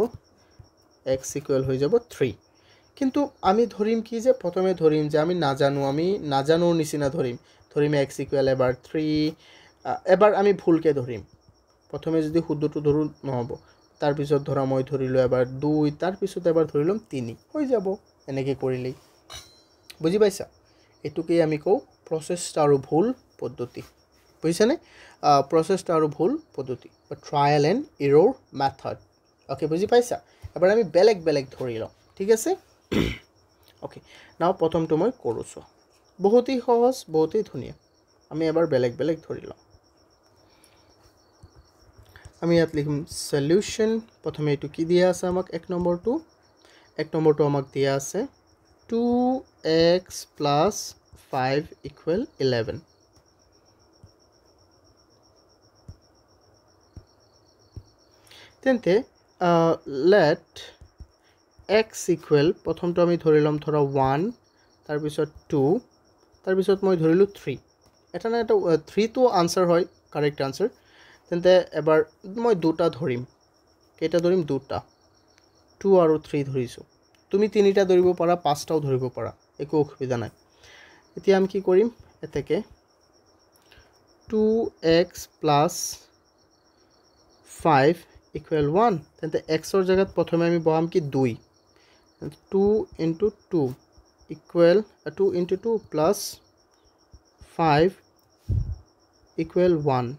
x = হৈ যাব 3 কিন্তু আমি ধৰিম কি যে প্ৰথমে ধৰিম যে আমি নাজানোৰ নিচিনা ধৰিম x = এবাৰ 3 এবাৰ আমি ভুলকে ধৰিম প্ৰথমে যদি শুদ্ধটো ধৰু নহব তাৰ পিছত ধৰা মই ধৰিলো এবাৰ 2 তাৰ পিছত এবাৰ ধৰিলম 3 হৈ যাব এনেকে কৰিলেই বুজি পাইছা এটুকে আমি কও প্ৰচেষ্টা আৰু ভুল পদ্ধতি বুজিছানে প্ৰচেষ্টা আৰু ভুল পদ্ধতি বা trial and error method okay বুজি পাইছা এবাৰ আমি বেলেগ ধৰি লম ঠিক আছে ওকে নাও প্ৰথমটো মই কৰোছো বহুতই সহজ বহুতই ধুনিয়া আমি এবাৰ বেলেগ ধৰি লম আমি ইয়াত লিখিম সলিউশন প্ৰথমে এটো কি দিয়া আছে আমাক এক নম্বৰটো আমাক দিয়া আছে 2x + 5 = 11 তেন্তে let x = প্ৰথমটো আমি ধৰিলম ধৰা 1 তাৰ পিছত 2 তাৰ পিছত মই ধৰিলো 3 এটা না এটা 3 তো আনসাৰ হয় কাৰেক্ট আনসাৰ তেন্তে এবাৰ মই দুটা ধৰিম কেটা ধৰিম দুটা 2 আৰু 3 ধৰিছো তুমি তিনিটা ধৰিব পাৰা পাঁচটাও ধৰিব পাৰা একো অসুবিধা নাই এতিয়া আমি কি কৰিম এতেকে 2x + 5 = 1 তেন্তে x ৰ জায়গাত প্ৰথমে আমি বহাম কি 2 2 * 2 equal 2 * 2 plus 5 equal 1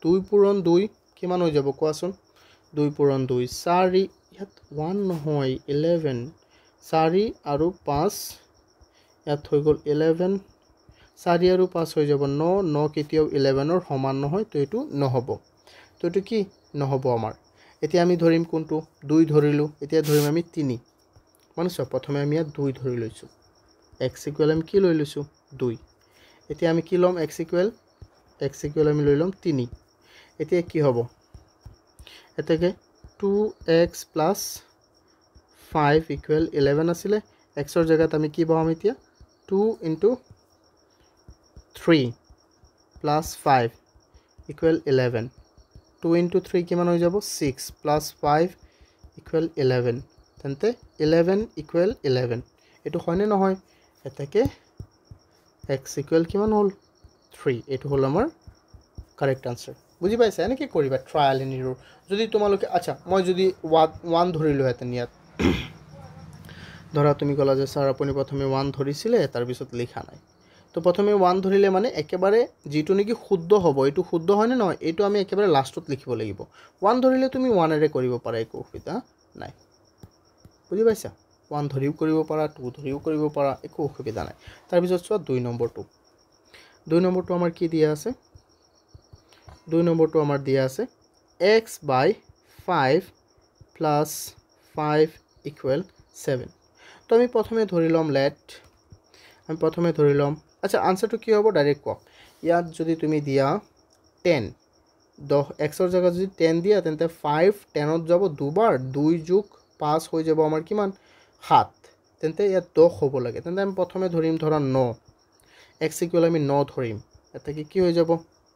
2 পূৰণ 2 কিমান হৈ যাব কোৱাচোন 2 পূৰণ 2 4 ইয়াত 1 নহয় 11 4 আৰু 5 ইয়াত হৈ গল 11 4 আৰু 5 হৈ যাব 9 9 কেতিয়াও 11 ৰ সমান নহয় তো এটো নহব তো এটো কি নহ'ব আমাৰ এতিয়া আমি ধৰিম কোনটো 2 ধৰিলোঁ এতিয়া ধৰিম আমি 3 মানে চোৱা প্ৰথমে আমি ইয়াত 2 ধৰি লৈছোঁ x ইকুৱেল আমি কি লৈ লৈছোঁ 2 এতিয়া আমি কি ল'ম x ইকুৱেল আমি লৈ ল'ম 3 এতিয়া কি হ'ব এতেকে 2x প্লাছ 5 ইকুৱেল 11 আছিলে xৰ জেগাত আমি কি পাম এতিয়া 2 ইনটু 3 প্লাছ 5 ইকুৱেল 11 2 ইনটু 3 কিমান হৈ যাব 6 প্লাছ 5 ইকুৱেল 11 তেন্তে 11 ইকুৱেল 11 এইটো হয়নে নহয় এতেকে x ইকুৱেল কিমান হ'ল 3 এইটো হ'ল আমাৰ কাৰেক্ট আনসাৰ বুজি পাইছা এনেকৈ কৰিবা ট্ৰায়াল এণ্ড এৰৰ যদি তোমালোকে আচ্ছা মই যদি 1 ধৰিলোঁ হেতেন ইয়াত ধৰা তুমি ক'লা যে স্যাৰ আপুনি প্ৰথমে 1 ধৰিছিলে তাৰপিছত লিখা নাই তো প্ৰথমে 1 ধৰিলে মানে একেবাৰে যেটো নেকি শুদ্ধ হ'ব এইটো শুদ্ধ হয়নে নহয় এইটো আমি একেবাৰে লাষ্টত লিখিব লাগিব 1 ধৰিলে তুমি 1 এৰে কৰিব পাৰা একো অসুবিধা নাই বুজি পাইছা 1 ধৰিও কৰিব পাৰা 2 ধৰিও কৰিব পাৰা একো অসুবিধা নাই তাৰপিছত চোৱা 2 নম্বৰটো আমাৰ কি দিয়া আছে 2 নম্বৰটো আমাৰ দিয়া আছে x by 5 plus 5 equal 7 তো আমি প্ৰথমে ধৰি ল'ম আচ্ছা আনসাৰটো কি হ'ব ডাইৰেক্ট কোৱা ইয়াত যদি তুমি দিয়া 10 xৰ জায়গাত যদি 10 দিয়া তেন্তে 5 10ত যাব দুবাৰ 2 যোগ 5 হৈ যাব আমাৰ কিমান 7 তেন্তে ইয়াত 10 হ'ব লাগে তেন্তে আমি প্ৰথমে ধৰিম ধৰা 9 x ইকুৱেল আমি 9 ধৰিম এটা কি হৈ যাব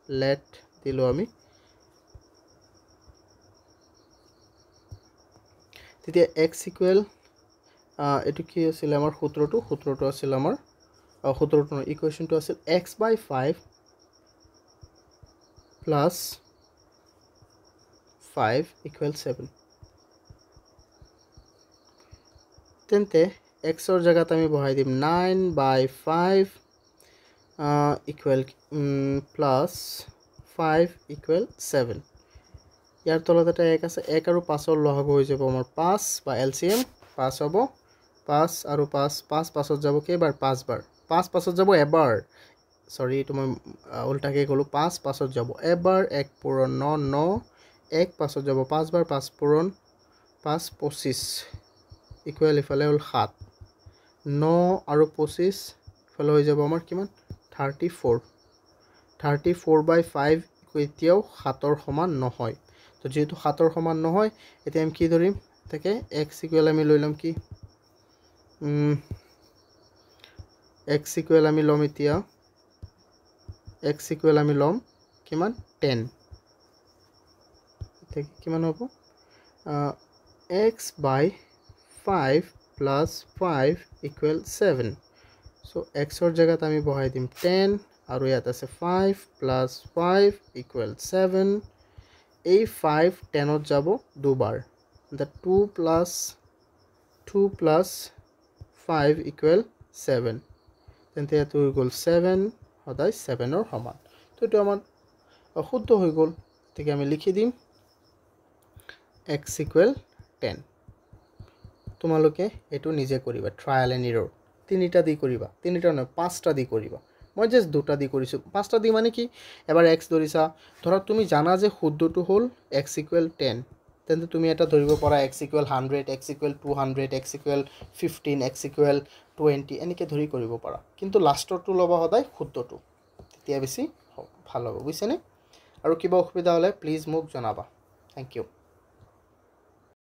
লেট দিলো আমি তেতিয়া x ইকুৱেল এটো কি আছিল আমাৰ সূত্ৰটো আছিল আমাৰ সূত্ৰটো ইকুৱেশনটো আছিল x by 5 plus 5 equal 7 তেন্তে x ৰ জায়গাত আমি বহাই দিম 9 by 5 equal plus 5 equal 7 ইয়াৰ তলত এটা 1 আছে 1 আৰু 5 ৰ লহগ হৈ যাব আমাৰ 5 বা এলসিএম 5 হ'ব 5 আৰু 5 5 5ত যাব কেইবাৰ 5 বাৰ 5 5ত যাব এবাৰ সৰি এইটো মই উল্টাকে ক'লো 5 5ত যাব এবাৰ 1 পূৰণ 9 9 1 5ত যাব 5 বাৰ 5 পূৰণ 5 25 ইকুৱেল ইফালে হ'ল 7 9 আৰু 25 ইফালে হৈ যাব আমাৰ কিমান 34 by 5 এতিয়াও 7ৰ সমান নহয় তো যেহেতু 7ৰ সমান নহয় এতিয়া আমি কি ধৰিম তাকে x ইকুৱেল আমি লৈ লম কি x ইকুৱেল আমি লম এতিয়া x ইকুৱেল আমি লম কিমান 10 ঠিক কিমান হ'ব x by 5 plus 5 equal 7 so x ৰ জায়গাত আমি বহাই দিম 10 আৰু ইয়াত আছে 5 plus 5 equal 7 এই 5 10ত যাব দুবাৰ the 2 plus 5 equal 7 তেন্তে এটো হৈ গ'ল 7 সদায় 7ৰ সমান তো এটো আমাৰ শুদ্ধ হৈ গ'ল ঠিক আমি লিখি দিম x equal 10 তোমালোকে এটো নিজে কৰিবা ট্ৰায়াল এণ্ড এৰৰ তিনিটা দি কৰিবা তিনিটা নহয় পাঁচটা দি কৰিবা মই জাস্ট দুটা দি কৰিছো পাঁচটা দি মানে কি এবাৰ x ধৰিছা ধৰা তুমি জানা যে শুদ্ধটো হ'ল x equal 10 তেন্তে তুমি এটা ধৰিব পাৰা x equal 100 x equal 200 x equal 15 x equal 20 এনেকৈ ধৰি কৰিব পাৰা কিন্তু লাষ্টৰটো ল'বা সদায় শুদ্ধটো তেতিয়া বেছি ভাল হ'ব বুজিছেনে আৰু কিবা অসুবিধা হ'লে প্লিজ মোক জনাবা থ্যাংক ইউ